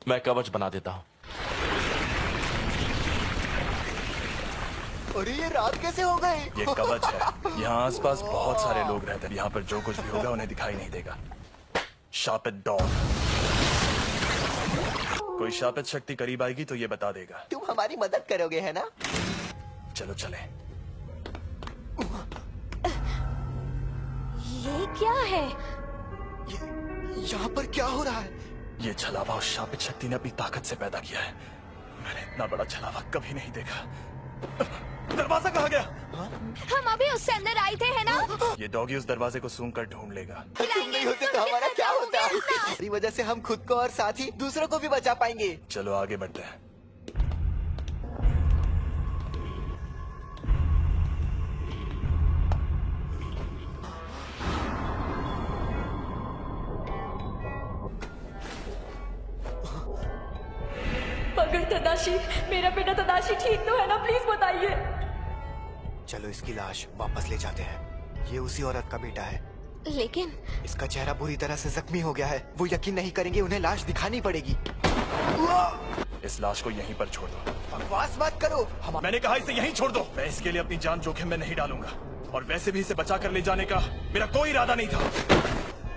मैं कवच बना देता हूँ। अरे ये रात कैसे हो गई? ये कवच है। यहाँ आसपास बहुत सारे लोग रहते हैं। यहाँ पर जो कुछ भी होगा उन्हें दिखाई नहीं देगा। शापित डॉग, कोई शापित शक्ति करीब आएगी तो ये बता देगा। तुम हमारी मदद करोगे है ना? चलो चले। ये क्या है? यहाँ पर क्या हो रहा है? ये छलावा उस शापित शक्ति ने अपनी ताकत से पैदा किया है। मैंने इतना बड़ा छलावा कभी नहीं देखा। दरवाजा कहाँ गया? हमारे अभी उससे अंदर आए थे, है ना? ये डॉगी उस दरवाजे को सूंघ कर ढूंढ लेगा। तुम नहीं होते तो हमारा क्या होता? हमारी वजह से हम खुद को और साथ ही दूसरों को भी बचा पाएंगे। चलो आगे बढ़ते हैं। अगर तदाशी, मेरा बेटा तदाशी ठीक तो है ना? प्लीज बताइए। चलो इसकी लाश वापस ले जाते हैं। ये उसी औरत का बेटा है, लेकिन इसका चेहरा बुरी तरह से जख्मी हो गया है। वो यकीन नहीं करेंगे, उन्हें लाश दिखानी पड़ेगी। इस लाश को यहीं पर छोड़ दो। बकवास मत करो। मैंने कहा इसे यहीं छोड़ दो। मैं इसके लिए अपनी जान जोखिम में नहीं डालूंगा, और वैसे भी इसे बचा कर ले जाने का मेरा कोई इरादा नहीं था।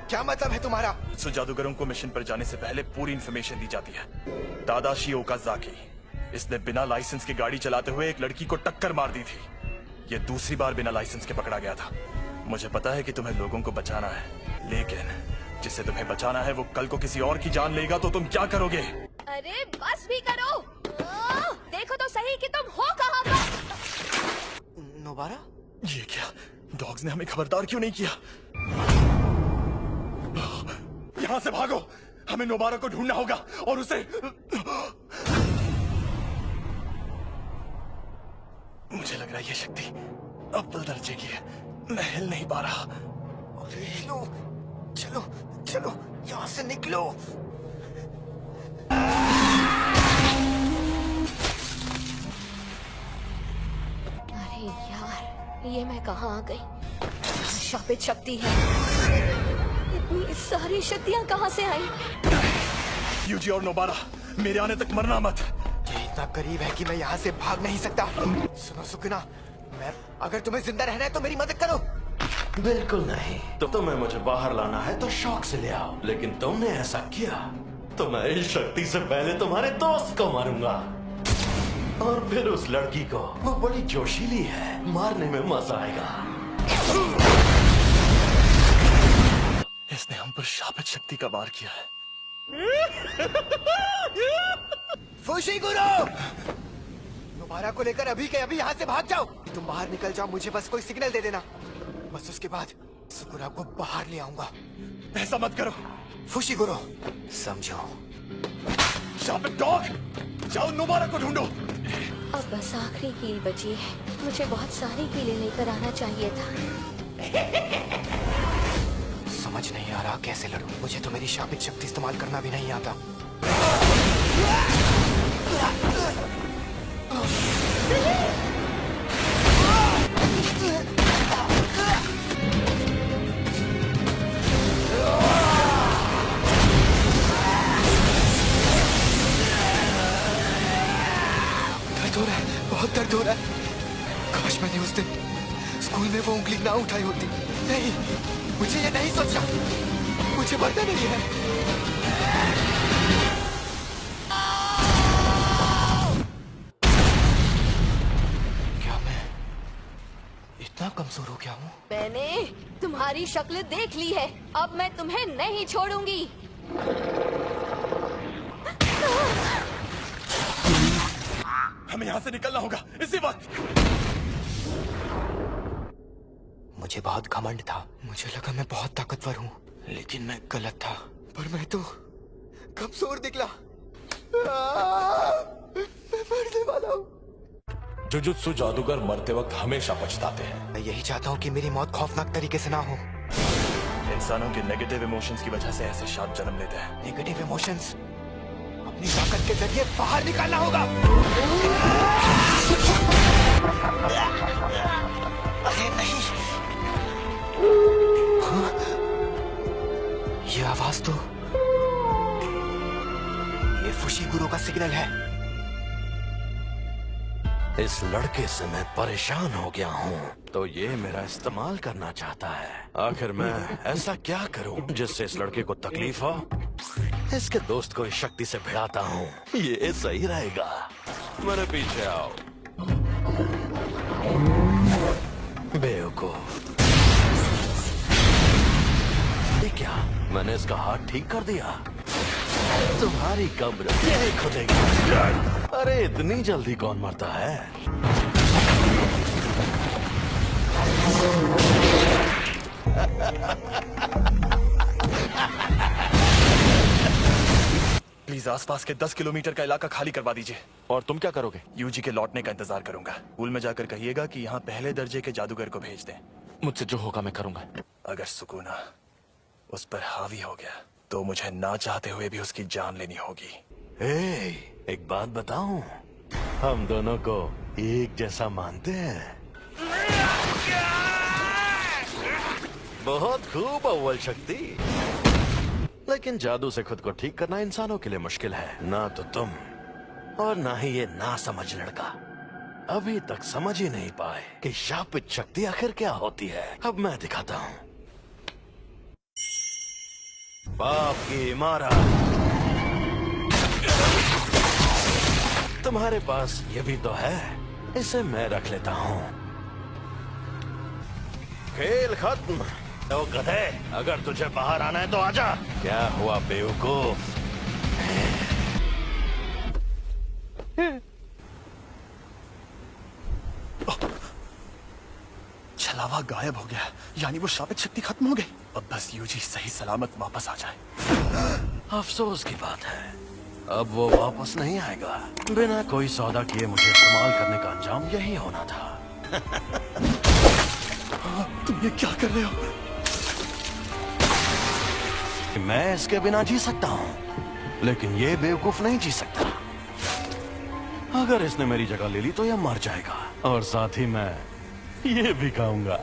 क्या मतलब है तुम्हारा? सो जादूगरों को मिशन पर जाने से पहले पूरी इन्फॉर्मेशन दी जाती है। तादाशी ओकाज़ाकी, इसने बिना लाइसेंस की गाड़ी चलाते हुए एक लड़की को टक्कर मार दी थी। ये दूसरी बार बिना लाइसेंस के पकड़ा गया था। मुझे पता है कि तुम्हें लोगों को बचाना है, लेकिन जिसे तुम्हें बचाना है वो कल को किसी और की जान लेगा तो तुम क्या करोगे? अरे बस भी करो। देखो तो सही कि तुम हो कहाँ पर। नोबारा, ये क्या? डॉग्स ने हमें खबरदार क्यों नहीं किया? यहाँ से भागो, हमें नोबारा को ढूंढना होगा और उसे। मुझे लग रहा है ये शक्ति अव्वल दर्जे की है। मैं हिल नहीं पा रहा। अरे लो, चलो चलो यहाँ से निकलो। अरे यार, ये मैं कहाँ आ गई? शापित शक्ति है। इतनी सारी शक्तियाँ कहाँ से आई? यूजी और नोबारा, मेरे आने तक मरना मत। ये इतना करीब है कि मैं यहाँ से भाग नहीं सकता। सुनो सुकुना, मैं अगर तुम्हें जिंदा रहना है तो मेरी मदद करो। बिल्कुल नहीं। तो तुम्हें मुझे बाहर लाना है तो शौक से ले आओ, लेकिन तुमने ऐसा किया तो मैं इस शक्ति से पहले तुम्हारे दोस्त को मारूंगा, और फिर उस लड़की को। वो बड़ी जोशीली है, मारने में मजा आएगा। इसने हम पर शापित शक्ति का वार किया है। फुशिगुरो, नोबारा को लेकर अभी के अभी यहाँ से भाग जाओ। तुम बाहर निकल जाओ, मुझे बस कोई सिग्नल दे देना। बस उसके बाद सुकुना को बाहर ले आऊंगा। ऐसा मत करो फुशिगुरो, समझो। शापित डॉग, जाओ नोबारा को ढूंढो। अब बस आखिरी कील बची है। मुझे बहुत सारी कीलें लेकर आना चाहिए था। समझ नहीं आ रहा कैसे लड़ूं। मुझे तो मेरी शापित शक्ति इस्तेमाल करना भी नहीं आता। दर्द हो रहा है, बहुत दर्द हो रहा है। काश मैंने उस दिन स्कूल में वो उंगली ना उठाई होती। नहीं, मुझे ये नहीं सोचना। मुझे मरना नहीं है। क्या मैं इतना कमजोर हो गया हूँ? मैंने तुम्हारी शक्ल देख ली है, अब मैं तुम्हें नहीं छोड़ूंगी। हमें यहाँ से निकलना होगा इसी वक्त। मुझे बहुत घमंड था। मुझे लगा मैं बहुत ताकतवर हूँ, लेकिन मैं गलत था। पर मैं तो कमजोर निकला। मैं मरने वाला हूँ। जुजुत्सु जादूगर मरते वक्त हमेशा पछताते हैं। मैं यही चाहता हूँ कि मेरी मौत खौफनाक तरीके से ना हो। इंसानों के नेगेटिव इमोशंस की वजह से ऐसे शाप जन्म लेते हैं। नेगेटिव इमोशंस अपनी ताकत के जरिए बाहर निकालना होगा। अरे नहीं, हाँ? ये आवाज तो ये फुशिगुरो का सिग्नल है। इस लड़के से मैं परेशान हो गया हूँ, तो ये मेरा इस्तेमाल करना चाहता है। आखिर मैं ऐसा क्या करूँ जिससे इस लड़के को तकलीफ हो? इसके दोस्त को इस शक्ति से भिड़ाता हूँ, ये सही रहेगा। मेरे पीछे आओ बेवकूफ। ये क्या, मैंने इसका हाथ ठीक कर दिया? तुम्हारी कब्र यही खुदेगी। अरे इतनी जल्दी कौन मरता है? प्लीज आसपास के 10 किलोमीटर का इलाका खाली करवा दीजिए। और तुम क्या करोगे? यूजी के लौटने का इंतजार करूंगा। स्कूल में जाकर कहिएगा कि यहाँ पहले दर्जे के जादूगर को भेज दें। मुझसे जो होगा मैं करूंगा। अगर सुकूना उस पर हावी हो गया तो मुझे ना चाहते हुए भी उसकी जान लेनी होगी। एक बात बताऊं, हम दोनों को एक जैसा मानते हैं। बहुत खूब अव्वल शक्ति, लेकिन जादू से खुद को ठीक करना इंसानों के लिए मुश्किल है। ना तो तुम और ना ही ये ना समझ लड़का अभी तक समझ ही नहीं पाए कि शापित शक्ति आखिर क्या होती है। अब मैं दिखाता हूं। पाप की इमारत। तुम्हारे पास ये भी तो है, इसे मैं रख लेता हूं। खेल खत्म। तो गधे, अगर तुझे बाहर आना है तो आजा। क्या हुआ बेवकूफ? छलावा गायब हो गया, यानी वो शापित शक्ति खत्म हो गई। अब बस यूजी सही सलामत वापस आ जाए। अफसोस की बात है, अब वो वापस नहीं आएगा। बिना कोई सौदा किए मुझे इस्तेमाल करने का अंजाम यही होना था। तुम ये क्या कर रहे हो? मैं इसके बिना जी सकता हूं, लेकिन ये बेवकूफ नहीं जी सकता। अगर इसने मेरी जगह ले ली तो यह मर जाएगा, और साथ ही मैं ये भी खाऊंगा।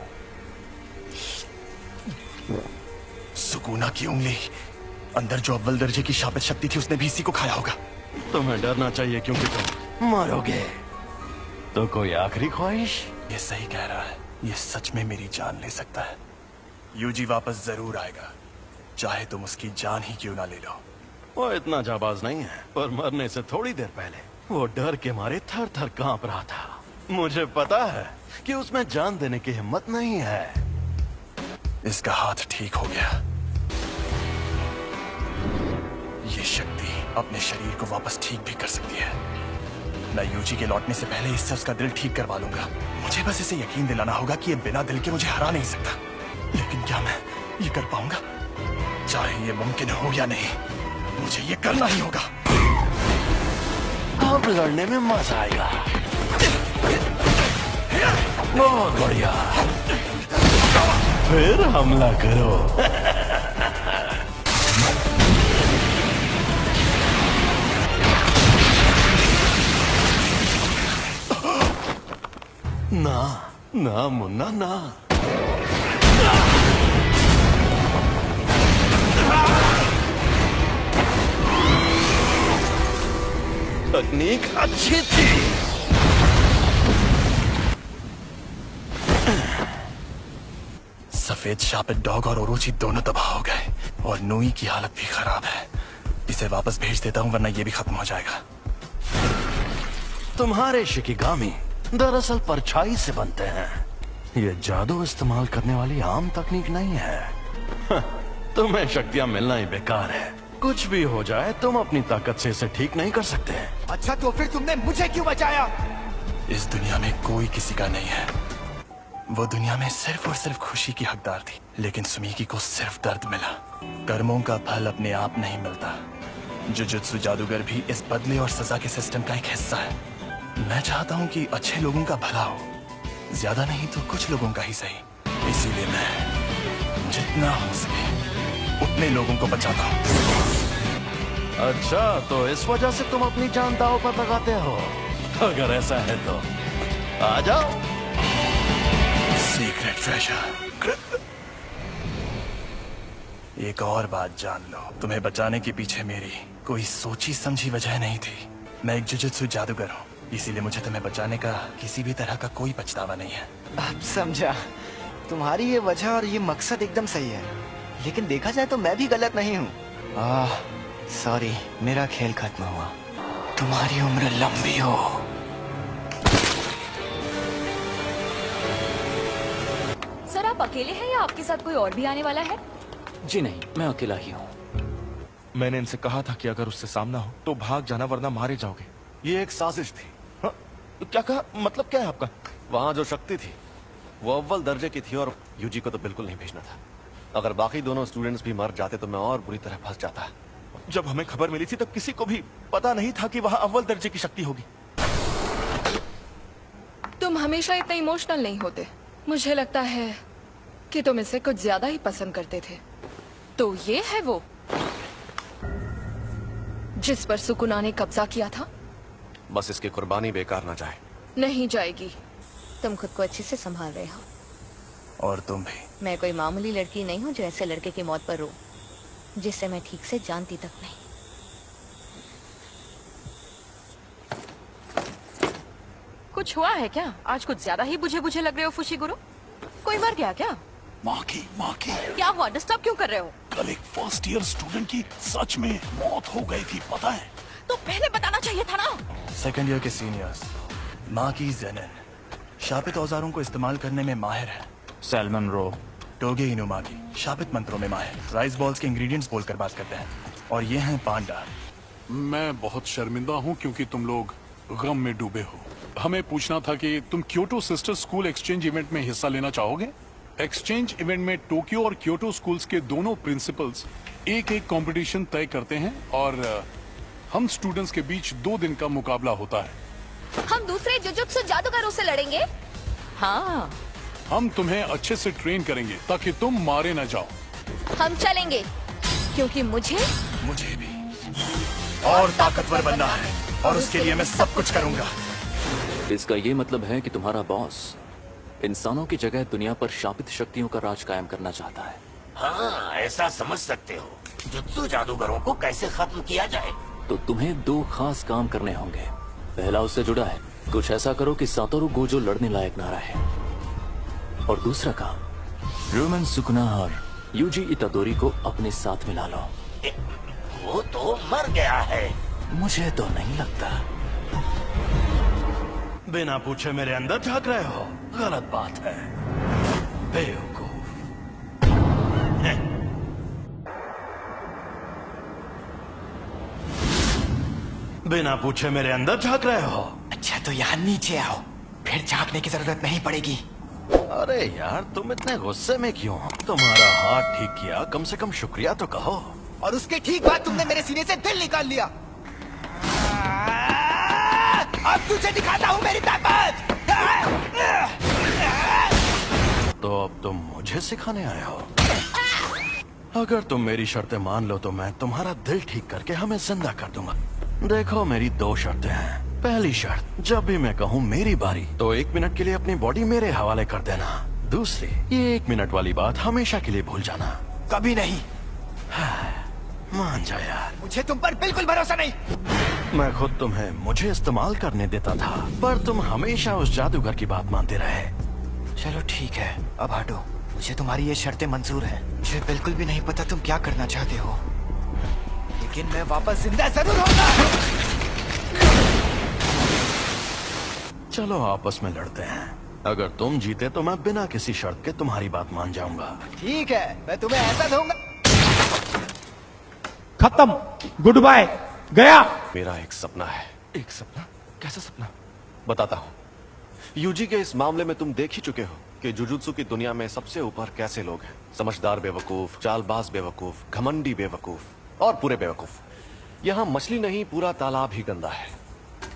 सुकूना की उंगली, अंदर जो अव्वल दर्जे की शापित शक्ति थी उसने भी इसी को खाया होगा। तुम्हें डरना चाहिए क्योंकि तुम मरोगे। तो कोई आखिरी ख्वाहिश? ये सही कह रहा है, ये सच में मेरी जान ले सकता है। यूजी वापस जरूर आएगा, चाहे तुम उसकी जान ही क्यों ना ले लो। वो इतना जाबाज नहीं है, पर मरने से थोड़ी देर पहले वो डर के मारे थर थर कांप रहा था। मुझे पता है कि उसमें जान देने की हिम्मत नहीं है। इसका हाथ ठीक हो गया। ये शक्ति अपने शरीर को वापस ठीक भी कर सकती है। मैं यूजी के लौटने से पहले इससे उसका दिल ठीक करवा लूंगा। मुझे बस इसे यकीन दिलाना होगा कि ये बिना दिल के मुझे हरा नहीं सकता। लेकिन क्या मैं ये कर पाऊंगा? चाहे ये मुमकिन हो या नहीं, मुझे ये करना ही होगा। अब लड़ने में मजा आएगा। बहुत बढ़िया, फिर हमला करो। ना ना मुन्ना ना। तकनीक अच्छी थी। सफेद शापित डॉग और ओरोची दोनों तबाह हो गए, और नोई की हालत भी खराब है। इसे वापस भेज देता हूँ, वरना ये भी खत्म हो जाएगा। तुम्हारे शिकिगामी दरअसल परछाई से बनते हैं। ये जादू इस्तेमाल करने वाली आम तकनीक नहीं है। तुम्हें शक्तियां मिलना ही बेकार है। कुछ भी हो जाए, तुम अपनी ताकत से इसे ठीक नहीं कर सकते। अच्छा, तो फिर तुमने मुझे क्यों बचाया? इस दुनिया में कोई किसी का नहीं है। वो दुनिया में सिर्फ और सिर्फ खुशी की हकदार थी, लेकिन सुमीकी को सिर्फ दर्द मिला। कर्मों का फल अपने आप नहीं मिलता। जुजुत्सु जादूगर भी इस बदले और सजा के सिस्टम का एक हिस्सा है। मैं चाहता हूँ कि अच्छे लोगों का भला हो, ज्यादा नहीं तो कुछ लोगों का ही सही। इसीलिए मैं जितना हो सके उतने लोगों को बचाता हूँ। अच्छा, तो इस वजह से तुम अपनी जान दांव पर लगाते हो? अगर ऐसा है तो आ जाओ। Secret treasure. एक और बात जान लो, तुम्हें बचाने के पीछे मेरी कोई सोची समझी वजह नहीं थी। मैं एक जुजुत्सु जादूगर हूँ, इसीलिए मुझे तुम्हें बचाने का किसी भी तरह का कोई पछतावा नहीं है। अब समझा। तुम्हारी ये वजह और ये मकसद एकदम सही है, लेकिन देखा जाए तो मैं भी गलत नहीं हूँ। सॉरी, मेरा खेल खत्म हुआ। तुम्हारी उम्र लंबी हो। सर, आप अकेले हैं या आपके साथ कोई और भी आने वाला है? जी नहीं, मैं अकेला ही हूँ। मैंने इनसे कहा था कि अगर उससे सामना हो तो भाग जाना, वरना मारे जाओगे। ये एक साजिश थी। हाँ? क्या कहा? मतलब क्या है आपका? वहां जो शक्ति थी वो अव्वल दर्जे की थी, और यूजी को तो बिल्कुल नहीं भेजना था। अगर बाकी दोनों स्टूडेंट्स भी मर जाते तो मैं और बुरी तरह फंस जाता। जब हमें खबर मिली थी तब किसी को भी पता नहीं था कि वहाँ अव्वल दर्जे की शक्ति होगी। तुम हमेशा इतने इमोशनल नहीं होते। मुझे लगता है कि तुम इसे कुछ ज्यादा ही पसंद करते थे। तो ये है वो जिस पर सुकुना ने कब्जा किया था? बस इसकी कुर्बानी बेकार ना जाए। नहीं जाएगी। तुम खुद को अच्छे से संभाल रहे हो। और तुम भी। मैं कोई मामूली लड़की नहीं हूँ जो ऐसे लड़के की मौत पर रो, जिसे मैं ठीक से जानती तक नहीं। कुछ हुआ है क्या? आज कुछ ज्यादा ही बुझे बुझे लग रहे हो फुशिगुरु। कोई मर गया क्या? माँ की क्या हुआ? डिस्टर्ब क्यों कर रहे हो? कल एक फर्स्ट ईयर स्टूडेंट की सच में मौत हो गई थी, पता है? तो पहले बताना चाहिए था ना। सेकंड ईयर के सीनियर्स माँ की जेनन शापित औजारों को इस्तेमाल करने में माहिर है। सैल्मन रो टोगे इनुमागी शापित मंत्रों में माहिर, राइस बॉल्स के इंग्रेडिएंट्स बोलकर बात करते हैं। और ये हैं पांडा। मैं बहुत शर्मिंदा हूँ क्योंकि तुम लोग गम में डूबे हो। हमें पूछना था कि तुम Kyoto sister school exchange event में हिस्सा लेना चाहोगे? एक्सचेंज इवेंट में टोक्यो और क्योटो स्कूल्स के दोनों प्रिंसिपल्स एक एक कंपटीशन तय करते हैं और हम स्टूडेंट्स के बीच 2 दिन का मुकाबला होता है। हम दूसरे जुजुत्सु जादूगरों से लड़ेंगे। हाँ, हम तुम्हें अच्छे से ट्रेन करेंगे ताकि तुम मारे न जाओ। हम चलेंगे क्योंकि मुझे भी और ताकतवर बनना है और उसके लिए मैं सब कुछ करूंगा। इसका ये मतलब है कि तुम्हारा बॉस इंसानों की जगह दुनिया पर शापित शक्तियों का राज कायम करना चाहता है। हाँ, ऐसा समझ सकते हो। जुत्सु जादूगरों को कैसे खत्म किया जाए? तो तुम्हें 2 खास काम करने होंगे। पहला उससे जुड़ा है, कुछ ऐसा करो कि सातोरु गोजो लड़ने लायक ना रहे। और दूसरा काम, रोमन सुकुना और यूजी इतादोरी को अपने साथ मिला लो। वो तो मर गया है। मुझे तो नहीं लगता। बिना पूछे मेरे अंदर झांक रहे हो, गलत बात है, बेवकूफ। बिना पूछे मेरे अंदर झांक रहे हो। अच्छा तो यहाँ नीचे आओ, फिर झांकने की जरूरत नहीं पड़ेगी। अरे यार तुम इतने गुस्से में क्यों? तुम्हारा हाथ ठीक किया, कम से कम शुक्रिया तो कहो। और उसके ठीक बाद तुमने मेरे सीने से दिल निकाल लिया। अब तुझे दिखाता हूँ मेरी ताकत। तो अब तुम मुझे सिखाने आए हो? अगर तुम मेरी शर्तें मान लो तो मैं तुम्हारा दिल ठीक करके हमें जिंदा कर दूंगा। देखो मेरी 2 शर्तें हैं। पहली शर्त, जब भी मैं कहूँ मेरी बारी तो 1 मिनट के लिए अपनी बॉडी मेरे हवाले कर देना। दूसरी, ये 1 मिनट वाली बात हमेशा के लिए भूल जाना। कभी नहीं। मान जा यार। मुझे तुम पर बिल्कुल भरोसा नहीं। मैं खुद तुम्हें मुझे इस्तेमाल करने देता था, पर तुम हमेशा उस जादूगर की बात मानते रहे। चलो ठीक है, अब हटो। मुझे तुम्हारी ये शर्तें मंजूर हैं। मुझे बिल्कुल भी नहीं पता तुम क्या करना चाहते हो, लेकिन मैं वापस जिंदा जरूर होगा। चलो आपस में लड़ते हैं। अगर तुम जीते तो मैं बिना किसी शर्त के तुम्हारी बात मान जाऊंगा। ठीक है, मैं तुम्हें ऐसा दूंगा। खत्म, गुड बाय, गया। मेरा एक सपना है। एक सपना? कैसा सपना? बताता हूँ। यूजी के इस मामले में तुम देख ही चुके हो कि जुजुत्सु की दुनिया में सबसे ऊपर कैसे लोग हैं। समझदार बेवकूफ, चालबाज बेवकूफ, घमंडी बेवकूफ और पूरे बेवकूफ। यहाँ मछली नहीं, पूरा तालाब ही गंदा है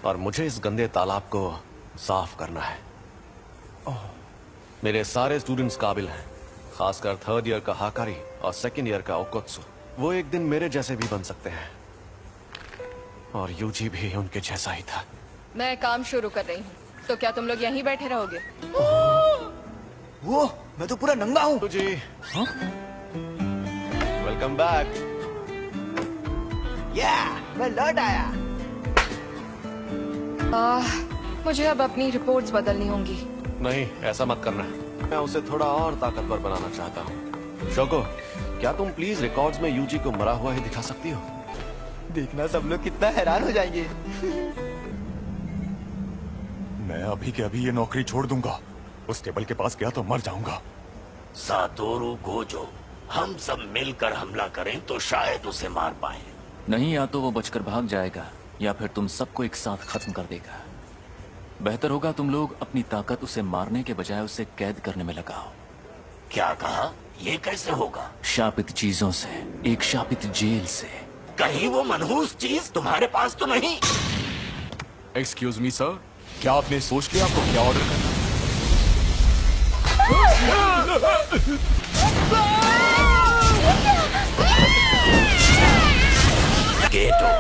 और मुझे इस गंदे तालाब को साफ करना है। मेरे सारे स्टूडेंट्स काबिल हैं, खासकर 3rd ईयर का हाकारी और 2nd ईयर का ओकोत्सु। वो एक दिन मेरे जैसे भी बन सकते हैं और यूजी भी उनके जैसा ही था। मैं काम शुरू कर रही हूँ, तो क्या तुम लोग यहीं बैठे रहोगे? वो मैं तो पूरा नंगा हूँ। जी वेलकम बैक। मैं लौट आया। मुझे अब अपनी रिपोर्ट्स बदलनी होंगी। नहीं, ऐसा मत करना। मैं उसे थोड़ा और ताकतवर बनाना चाहता हूँ। शोको, क्या तुम प्लीज रिकॉर्ड्स में यूजी को मरा हुआ ही दिखा सकती हो? देखना सब लोग कितना हैरान हो जाएंगे। मैं अभी के अभी ये नौकरी छोड़ दूंगा। उस टेबल के पास गया तो मर जाऊंगा। सातोरु गोजो, हम सब मिलकर हमला करें तो शायद उसे मार पाए। नहीं, या तो वो बचकर भाग जाएगा या फिर तुम सबको एक साथ खत्म कर देगा। बेहतर होगा तुम लोग अपनी ताकत उसे मारने के बजाय उसे कैद करने में लगाओ। क्या कहा? ये कैसे होगा? शापित चीजों से, एक शापित जेल से। कहीं वो मनहूस चीज तुम्हारे पास तो नहीं? एक्सक्यूज मी सर, क्या आपने सोच लिया आपको क्या ऑर्डर करना? गेटो,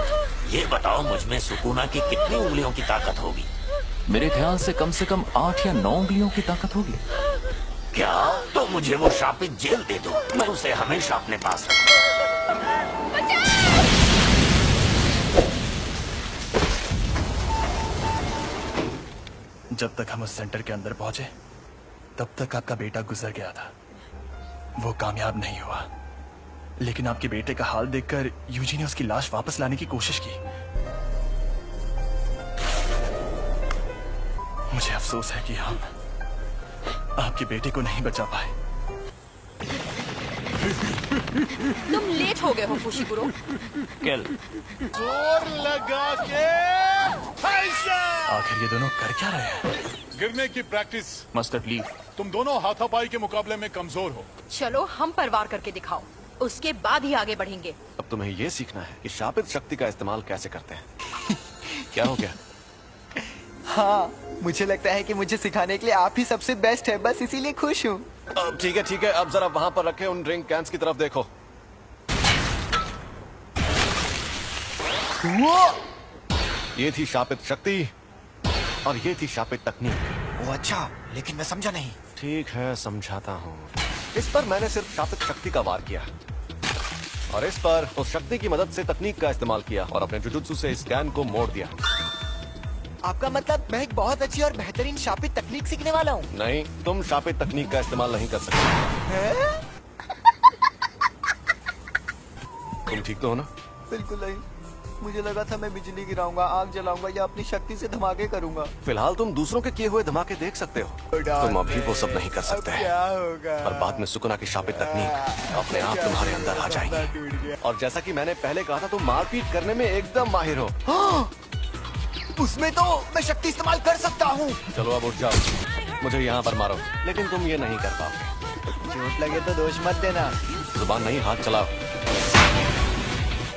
ये बताओ मुझ में सुकूना की कितनी उंगलियों की ताकत होगी? मेरे ख्याल से कम 8 या 9 उंगलियों की ताकत होगी। क्या? तो मुझे वो शापित जेल दे दो, मैं उसे हमेशा अपने पास रखूंगा। जब तक हम उस सेंटर के अंदर पहुंचे तब तक आपका बेटा गुजर गया था। वो कामयाब नहीं हुआ, लेकिन आपके बेटे का हाल देखकर यूजी ने उसकी लाश वापस लाने की कोशिश की। मुझे अफसोस है कि हम आपके बेटे को नहीं बचा पाए। तुम लेट हो गए हो फुशिगुरो। किल। जोर लगा के आखिर ये दोनों कर क्या रहे हैं? गिरने की प्रैक्टिस। Mustard leave. तुम दोनों हाथापाई के मुकाबले में कमजोर हो। चलो हम पर वार करके दिखाओ, उसके बाद ही आगे बढ़ेंगे। अब तुम्हें ये सीखना है कि शापित शक्ति का इस्तेमाल कैसे करते हैं। क्या हो गया? हाँ, मुझे लगता है कि मुझे सिखाने के लिए आप ही सबसे बेस्ट है, बस इसीलिए खुश हूँ। ठीक है, अब जरा वहां पर रखे उन ड्रिंक कैंस की तरफ देखो। ये थी शापित शक्ति और ये थी शापित तकनीक। वो अच्छा, लेकिन मैं समझा नहीं। ठीक है, समझाता हूँ। इस पर मैंने सिर्फ शापित शक्ति का वार किया और इस पर उस शक्ति की मदद से तकनीक का इस्तेमाल किया और अपने जुजुत्सु से इस कैन को मोड़ दिया। आपका मतलब मैं एक बहुत अच्छी और बेहतरीन शापित तकनीक सीखने वाला हूँ? नहीं, तुम शापित तकनीक का इस्तेमाल नहीं कर सकते। तुम ठीक तो हो ना? बिल्कुल नहीं, मुझे लगा था मैं बिजली गिराऊंगा, आग जलाऊंगा या अपनी शक्ति से धमाके करूंगा। फिलहाल तुम दूसरों के किए हुए धमाके देख सकते हो, तुम अभी वो सब नहीं कर सकते। क्या होगा? और बाद में सुकुना की शापित तकनीक अपने आप तुम्हारे अंदर आ जाएगी। और जैसा कि मैंने पहले कहा था, तुम मारपीट करने में एकदम माहिर हो। हाँ, उसमें तो मैं शक्ति इस्तेमाल कर सकता हूँ। चलो अब उठ जाओ, मुझे यहाँ पर मारो, लेकिन तुम ये नहीं कर पाओगे। चोट लगे तो दोष मत देना। जुबान नहीं, हाथ चलाओ।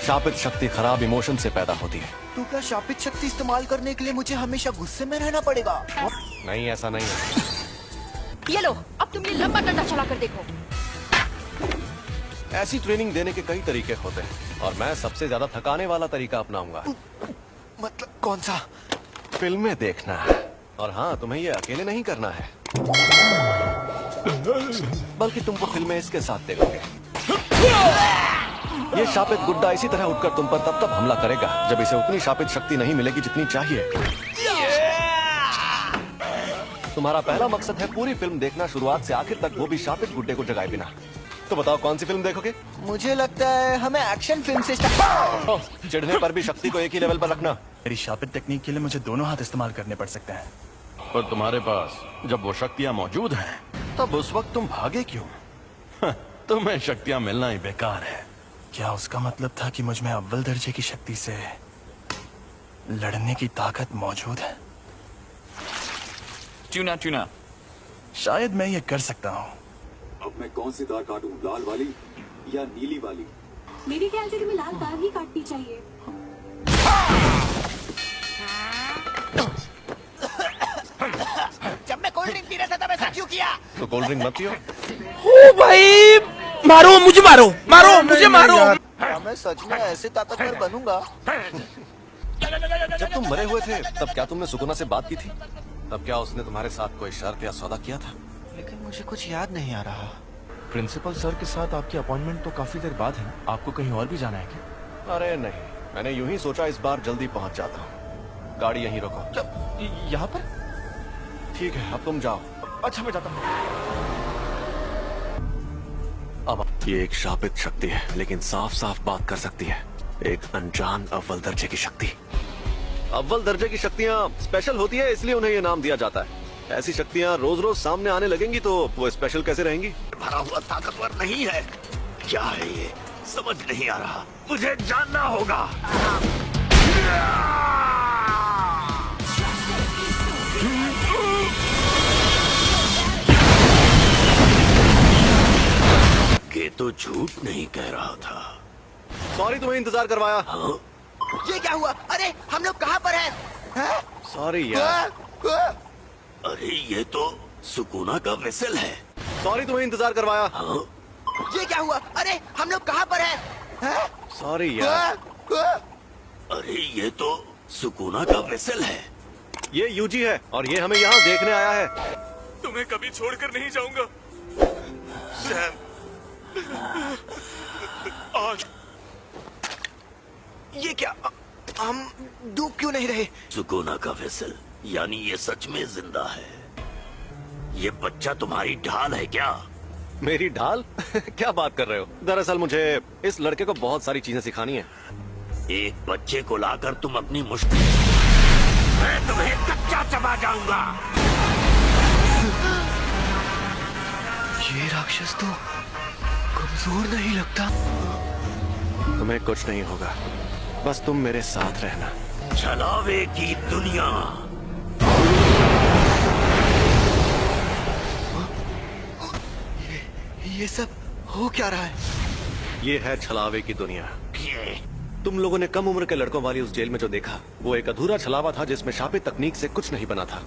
शापित शक्ति खराब इमोशन से पैदा होती है। तो क्या शापित शक्ति इस्तेमाल करने के लिए मुझे हमेशा गुस्से में रहना पड़ेगा? नहीं, ऐसा नहीं है। ये लो, अब तुम ये लंबा डंडा चला कर देखो। ऐसी ट्रेनिंग देने के कई तरीके होते हैं और मैं सबसे ज्यादा थकाने वाला तरीका अपनाऊंगा। मतलब कौन सा? फिल्में देखना। और हाँ, तुम्हें ये अकेले नहीं करना है, बल्कि तुमको फिल्में इसके साथ देखोगे। ये शापित गुड्डा इसी तरह उठकर तुम पर तब हमला करेगा जब इसे उतनी शापित शक्ति नहीं मिलेगी जितनी चाहिए। तुम्हारा पहला मकसद है पूरी फिल्म देखना, शुरुआत से आखिर तक, वो भी शापित गुड्डे को जगाए बिना। तो बताओ कौन सी फिल्म देखोगे? मुझे लगता है हमें एक्शन फिल्म से चिढ़ने पर भी शक्ति को एक ही लेवल पर रखना। मेरी शापित तकनीक के लिए मुझे दोनों हाथ इस्तेमाल करने पड़ सकते हैं। पर तुम्हारे पास जब वो शक्तियां मौजूद हैं, तब उस वक्त तुम भागे क्यों? तुम्हें शक्तियां मिलना ही बेकार है। क्या उसका मतलब था कि मुझ में अव्वल दर्जे की शक्ति से लड़ने की ताकत मौजूद है? चुना शायद मैं ये कर सकता हूँ। अब मैं कौन सी तार काटूं, लाल वाली या नीली वाली? मेरे ख्याल से तुम्हें लाल तार ही काटनी चाहिए। जब मैं कोल्ड ड्रिंक पी रहा था तब ऐसा क्यों किया? तो कोल्ड ड्रिंक मत पियो। ओ भाई, मारो मुझे, मारो मुझे, मारो। क्या मैं सच में ऐसे ताकतवर बनूंगा? जब तुम मरे हुए थे तब क्या तुमने सुकुना से बात की थी? तब क्या उसने तुम्हारे साथ कोई शर्त या सौदा किया था? लेकिन मुझे कुछ याद नहीं आ रहा। प्रिंसिपल सर के साथ आपकी अपॉइंटमेंट तो काफी देर बाद है, आपको कहीं और भी जाना है क्या? अरे नहीं, मैंने यूं ही सोचा इस बार जल्दी पहुंच जाता हूँ। गाड़ी यहीं रोको। यहाँ पर? ठीक है, अब तुम जाओ। अच्छा, मैं जाता हूँ। अब ये एक शापित शक्ति है, लेकिन साफ साफ बात कर सकती है। एक अनजान अव्वल दर्जे की शक्ति। अव्वल दर्जे की शक्तियाँ स्पेशल होती है, इसलिए उन्हें ये नाम दिया जाता है। ऐसी शक्तियाँ रोज रोज सामने आने लगेंगी तो वो स्पेशल कैसे रहेंगी? भरा हुआ ताकतवर नहीं है। क्या है ये? समझ नहीं आ रहा, मुझे जानना होगा। ये तो झूठ नहीं कह रहा था। सॉरी तुम्हें इंतजार करवाया। ये क्या हुआ? अरे हम लोग कहाँ पर हैं? हैं? सॉरी यार। अरे ये तो सुकूना का वेसल है। सॉरी तुम्हें इंतजार करवाया। ये क्या हुआ? अरे हम लोग कहाँ पर हैं? हैं? सॉरी यार। अरे ये तो सुकूना का वेसल है। ये यूजी है और ये हमें यहाँ देखने आया है। तुम्हें कभी छोड़कर नहीं जाऊंगा सैम। आज ये क्या? हम डूब क्यों नहीं रहे? सुकूना का वेसल यानी ये सच में जिंदा है। ये बच्चा तुम्हारी ढाल है क्या? मेरी ढाल? क्या बात कर रहे हो? दरअसल मुझे इस लड़के को बहुत सारी चीजें सिखानी है। एक बच्चे को लाकर तुम अपनी मुश्किल, मैं तुम्हें कच्चा चबा जाऊंगा। ये राक्षस तो कमजोर नहीं लगता। तुम्हें कुछ नहीं होगा, बस तुम मेरे साथ रहना। छलावे की दुनिया। ये सब हो क्या रहा है? ये है छलावे की दुनिया। तुम लोगों ने कम उम्र के लड़कों वाली उस जेल में जो देखा, वो एक अधूरा छलावा था जिसमें शापित तकनीक से कुछ नहीं बना था।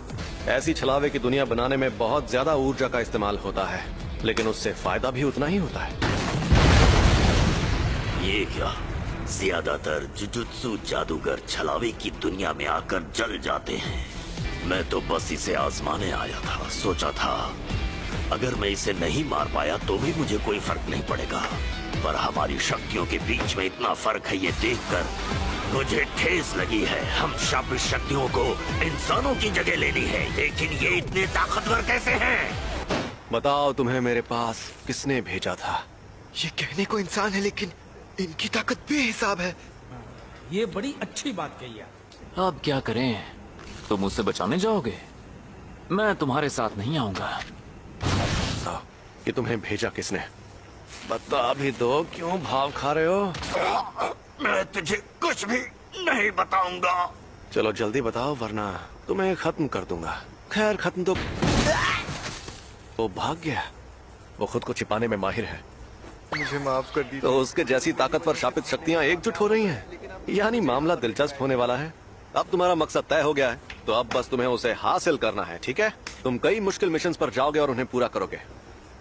ऐसी छलावे की दुनिया बनाने में बहुत ज्यादा ऊर्जा का इस्तेमाल होता है, लेकिन उससे फायदा भी उतना ही होता है। ये क्या? ज्यादातर जुजुत्सु जादूगर छलावे की दुनिया में आकर जल जाते हैं। मैं तो बस इसे आजमाने आया था। सोचा था अगर मैं इसे नहीं मार पाया तो भी मुझे कोई फर्क नहीं पड़ेगा, पर हमारी शक्तियों के बीच में इतना फर्क है, ये देखकर मुझे ठेस लगी है। हम शापित शक्तियों को इंसानों की जगह लेनी है, लेकिन ये इतने ताकतवर कैसे हैं? बताओ तुम्हें मेरे पास किसने भेजा था? ये कहने को इंसान है लेकिन इनकी ताकत बेहिसाब है। ये बड़ी अच्छी बात कही है। अब क्या करें? तुम मुझसे बचाने जाओगे? मैं तुम्हारे साथ नहीं आऊंगा। कि तुम्हें भेजा किसने? बता भी दो, क्यों भाव खा रहे हो? मैं तुझे कुछ भी नहीं बताऊंगा। चलो जल्दी बताओ वरना तुम्हें खत्म कर दूंगा। खैर खत्म तो वो भाग गया। वो खुद को छिपाने में माहिर है। मुझे माफ कर दीजिए। तो उसके जैसी ताकतवर शापित शक्तियाँ एकजुट हो रही हैं। यानी मामला दिलचस्प होने वाला है। अब तुम्हारा मकसद तय हो गया है, तो अब बस तुम्हें उसे हासिल करना है, ठीक है? तुम कई मुश्किल मिशंस पर जाओगे और उन्हें पूरा करोगे।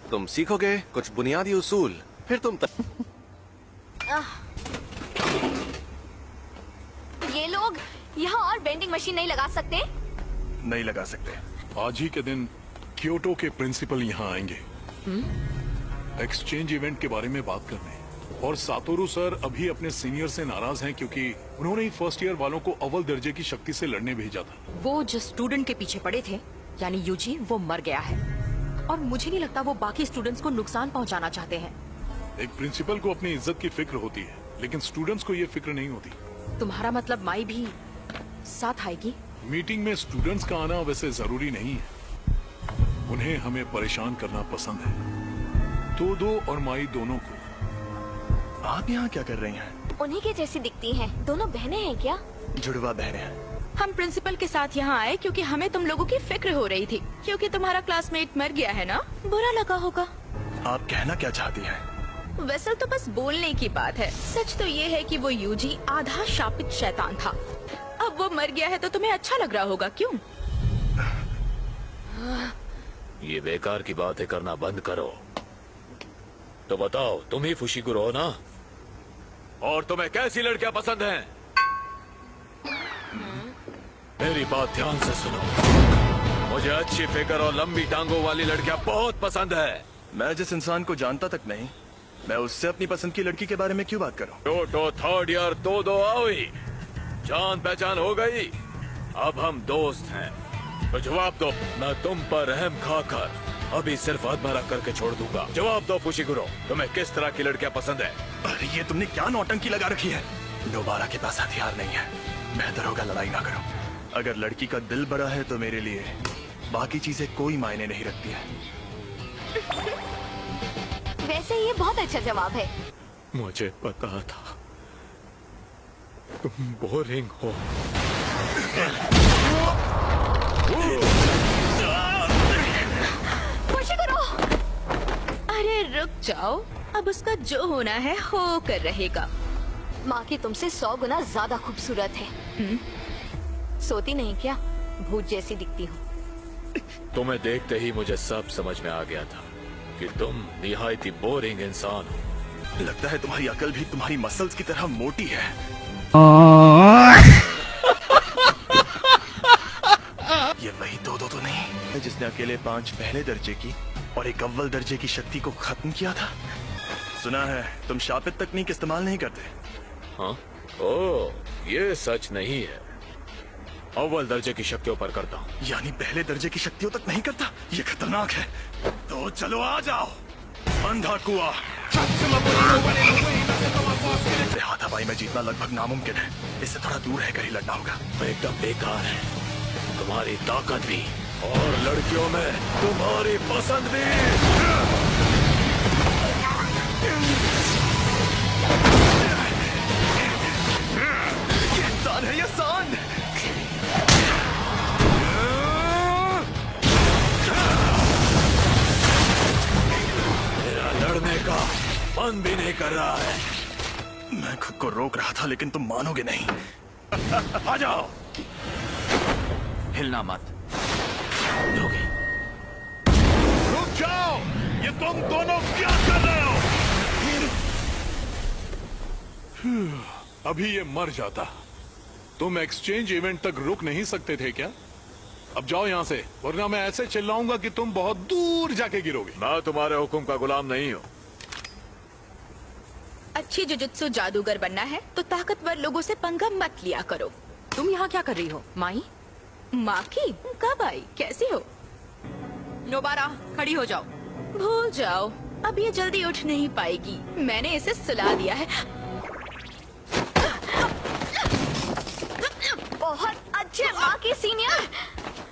तुम सीखोगे कुछ बुनियादी उसूल, फिर तुम ये लोग यहाँ और बेंडिंग मशीन नहीं लगा सकते? नहीं लगा सकते। आज ही के दिन क्योटो के प्रिंसिपल यहाँ आएंगे एक्सचेंज इवेंट के बारे में बात करने। और सातोरू सर अभी अपने सीनियर से नाराज हैं क्योंकि उन्होंने ही फर्स्ट ईयर वालों को अव्वल दर्जे की शक्ति से लड़ने भेजा था। वो जिस स्टूडेंट के पीछे पड़े थे यानी यूजी, वो मर गया है और मुझे नहीं लगता वो बाकी स्टूडेंट्स को नुकसान पहुंचाना चाहते हैं। एक प्रिंसिपल को अपनी इज्जत की फिक्र होती है, लेकिन स्टूडेंट्स को ये फिक्र नहीं होती। तुम्हारा मतलब माई भी साथ आएगी? मीटिंग में स्टूडेंट्स का आना वैसे जरूरी नहीं है। उन्हें हमें परेशान करना पसंद है। तोदो और माई दोनों को। आप यहाँ क्या कर रही हैं? उन्हीं के जैसी दिखती हैं। दोनों बहनें हैं क्या? जुड़वा बहनें हैं। हम प्रिंसिपल के साथ यहाँ आए क्योंकि हमें तुम लोगों की फिक्र हो रही थी, क्योंकि तुम्हारा क्लासमेट मर गया है ना, बुरा लगा होगा। आप कहना क्या चाहती हैं? वेसल तो बस बोलने की बात है। सच तो ये है कि वो यूजी आधा शापित शैतान था। अब वो मर गया है तो तुम्हें अच्छा लग रहा होगा, क्यों? ये बेकार की बातें करना बंद करो। तो बताओ, तुम ही फुशिगुरो हो ना? और तुम्हें कैसी लड़कियां पसंद हैं? मेरी बात ध्यान से सुनो। मुझे अच्छी फिगर और लंबी टांगों वाली लड़कियां बहुत पसंद है। मैं जिस इंसान को जानता तक नहीं, मैं उससे अपनी पसंद की लड़की के बारे में क्यों बात करूं? टोटो थर्ड ईयर तोदो आओई, जान पहचान हो गई। अब हम दोस्त हैं, तो जवाब दो। मैं तुम पर रहम खाकर अभी सिर्फ आत्महत्या करके छोड़ दूंगा। जवाब दो फुशिगुरो, तुम्हें किस तरह की लड़कियां पसंद है? अरे ये तुमने क्या नौटंकी लगा रखी है? दोबारा के पास हथियार नहीं है। बेहतर होगा लड़ाई ना करो। अगर लड़की का दिल बड़ा है तो मेरे लिए बाकी चीजें कोई मायने नहीं रखती है। वैसे ये बहुत अच्छा जवाब है। मुझे पता था तुम बोरिंग हो। अरे रुक जाओ, अब उसका जो होना है हो कर रहेगा। माँ की तुमसे 100 गुना ज्यादा खूबसूरत है। सोती नहीं क्या? भूत जैसी दिखती हूँ। तुम्हें देखते ही मुझे सब समझ में आ गया था कि तुम निहायती बोरिंग इंसान हो। लगता है तुम्हारी अकल भी तुम्हारी मसल्स की तरह मोटी है। ये वही दो तो नहीं जिसने अकेले 5 पहले दर्जे की और एक अव्वल दर्जे की शक्ति को खत्म किया था। सुना है तुम शापित तकनीक इस्तेमाल नहीं करते। हाँ? ओह, ये सच नहीं है। अव्वल दर्जे की शक्तियों पर करता हूँ। यानी पहले दर्जे की शक्तियों तक नहीं करता? ये खतरनाक है। तो चलो आ जाओ। अंधा कुआं। हाथापाई में जीतना लगभग नामुमकिन है। इससे थोड़ा दूर रहकर ही लड़ना होगा। एकदम बेकार है तुम्हारी ताकत भी और लड़कियों में तुम्हारी पसंद भी। ये इंसान है, ये सांड। मेरा लड़ने का मन भी नहीं कर रहा है। मैं खुद को रोक रहा था लेकिन तुम मानोगे नहीं। आ जाओ। हिलना मत। रुक जाओ, ये तुम दोनों क्या कर रहे हो? अभी ये मर जाता। तुम एक्सचेंज इवेंट तक रुक नहीं सकते थे क्या? अब जाओ यहाँ से, वरना मैं ऐसे चिल्लाऊंगा कि तुम बहुत दूर जाके गिरोगे। मैं तुम्हारे हुक्म का गुलाम नहीं हूँ। अच्छी जुजुत्सु जादूगर बनना है तो ताकतवर लोगों से पंगा मत लिया करो। तुम यहाँ क्या कर रही हो माई? माँ की? कब आई? कैसी हो? नोबारा, खड़ी हो जाओ। भूल जाओ, अब ये जल्दी उठ नहीं पाएगी। मैंने इसे सुला दिया है। बहुत अच्छे माँ की सीनियर।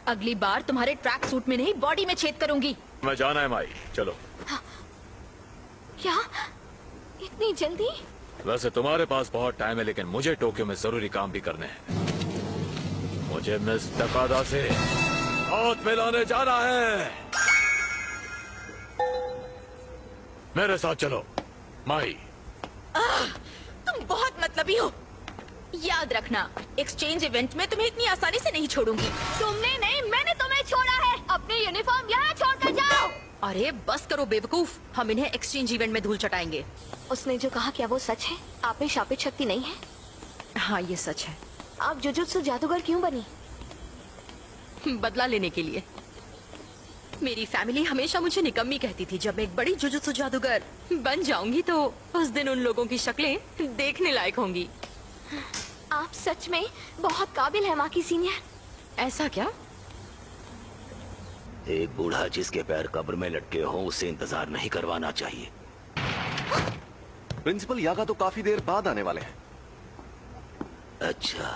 अगली बार तुम्हारे ट्रैक सूट में नहीं, बॉडी में छेद करूंगी। मैं जाना है माई, चलो। क्या? इतनी जल्दी? वैसे तुम्हारे पास बहुत टाइम है, लेकिन मुझे टोक्यो में जरूरी काम भी करने हैं। मुझे मिस तकादा से हाथ मिलाने जाना है। मेरे साथ चलो माई। तुम बहुत मतलबी हो। याद रखना, एक्सचेंज इवेंट में तुम्हें इतनी आसानी से नहीं छोड़ूंगी। तुमने नहीं, मैंने तुम्हें छोड़ा है। अपनी यूनिफॉर्म यहाँ छोड़कर जाओ। अरे बस करो बेवकूफ, हम इन्हें एक्सचेंज इवेंट में धूल चटाएंगे। उसने जो कहा क्या वो सच है? आप में शापित शक्ति नहीं है? हाँ ये सच है। आप जुजुत्सु जादूगर क्यों बनी? बदला लेने के लिए। मेरी फैमिली हमेशा मुझे निकम्मी कहती थी। जब मैं एक बड़ी जुजुत्सु जादूगर बन जाऊंगी तो उस दिन उन लोगों की शक्लें देखने लायक होंगी। आप सच में बहुत काबिल है माँ की सीनियर। ऐसा क्या? एक बूढ़ा जिसके पैर कब्र में लटके हों उसे इंतजार नहीं करवाना चाहिए। प्रिंसिपल यागा तो काफी देर बाद आने वाले हैं। अच्छा।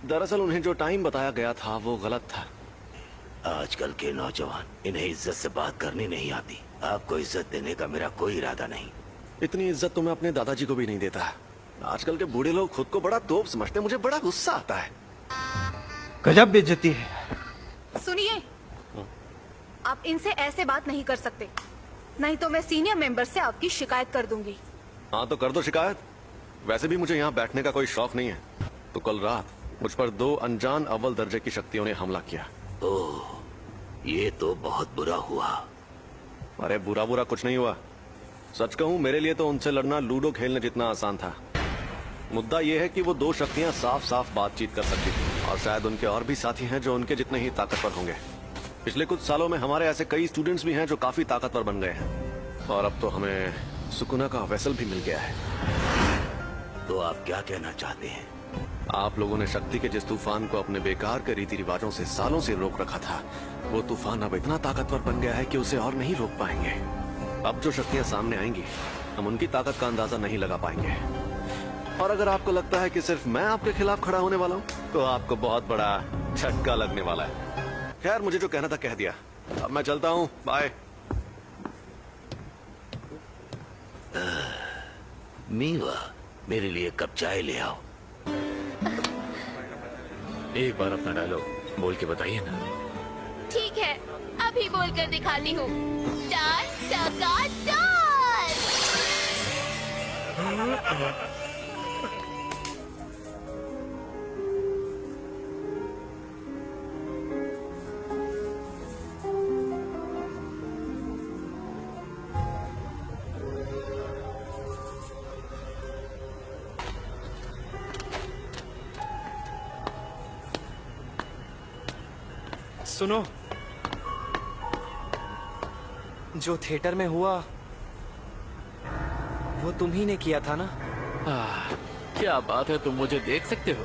दरअसल उन्हें जो टाइम बताया गया था वो गलत था। आजकल के नौजवान, इन्हें इज्जत से बात करनी नहीं आती। आपको इज्जत देने का मेरा कोई इरादा नहीं। इतनी इज्जत तो मैं अपने दादाजी को भी नहीं देता। आजकल के बूढ़े लोग खुद को बड़ा तोप समझते हैं। मुझे बड़ा गुस्सा आता है। गजब बेइज्जती है। सुनिए, आप इनसे ऐसे बात नहीं कर सकते, नहीं तो मैं सीनियर मेंबर से आपकी शिकायत कर दूंगी। हाँ तो कर दो शिकायत। वैसे भी मुझे यहाँ बैठने का कोई शौक नहीं है। तो कल रात मुझ पर 2 अनजान अव्वल दर्जे की शक्तियों ने हमला किया। ओह, ये तो बहुत बुरा हुआ। अरे बुरा बुरा कुछ नहीं हुआ। सच कहूँ मेरे लिए तो उनसे लड़ना लूडो खेलने जितना आसान था। मुद्दा ये है कि वो 2 शक्तियाँ साफ साफ बातचीत कर सकती थी और शायद उनके और भी साथी हैं जो उनके जितने ही ताकतवर होंगे। पिछले कुछ सालों में हमारे ऐसे कई स्टूडेंट्स भी हैं जो काफी ताकतवर बन गए हैं और अब तो हमें सुकुना का वेसल भी मिल गया है। तो आप क्या कहना चाहते हैं? आप लोगों ने शक्ति के जिस तूफान को अपने बेकार के रीति रिवाजों से सालों से रोक रखा था, वो तूफान अब इतना ताकतवर बन गया है कि उसे और नहीं रोक पाएंगे। अब जो शक्तियां सामने आएंगी हम उनकी ताकत का अंदाजा नहीं लगा पाएंगे। और अगर आपको लगता है कि सिर्फ मैं आपके खिलाफ खड़ा होने वाला हूँ तो आपको बहुत बड़ा झटका लगने वाला है। खैर मुझे जो कहना था कह दिया। अब मैं चलता हूँ, बाय। मीवा, मेरे लिए कप चाय ले आओ। एक बार अपना डायलॉग बोल के बताइए ना। ठीक है, अभी बोलकर दिखाती हूँ। डाल टका डाल। सुनो, जो थिएटर में हुआ वो तुम ही ने किया था ना? क्या बात है, तुम मुझे देख सकते हो?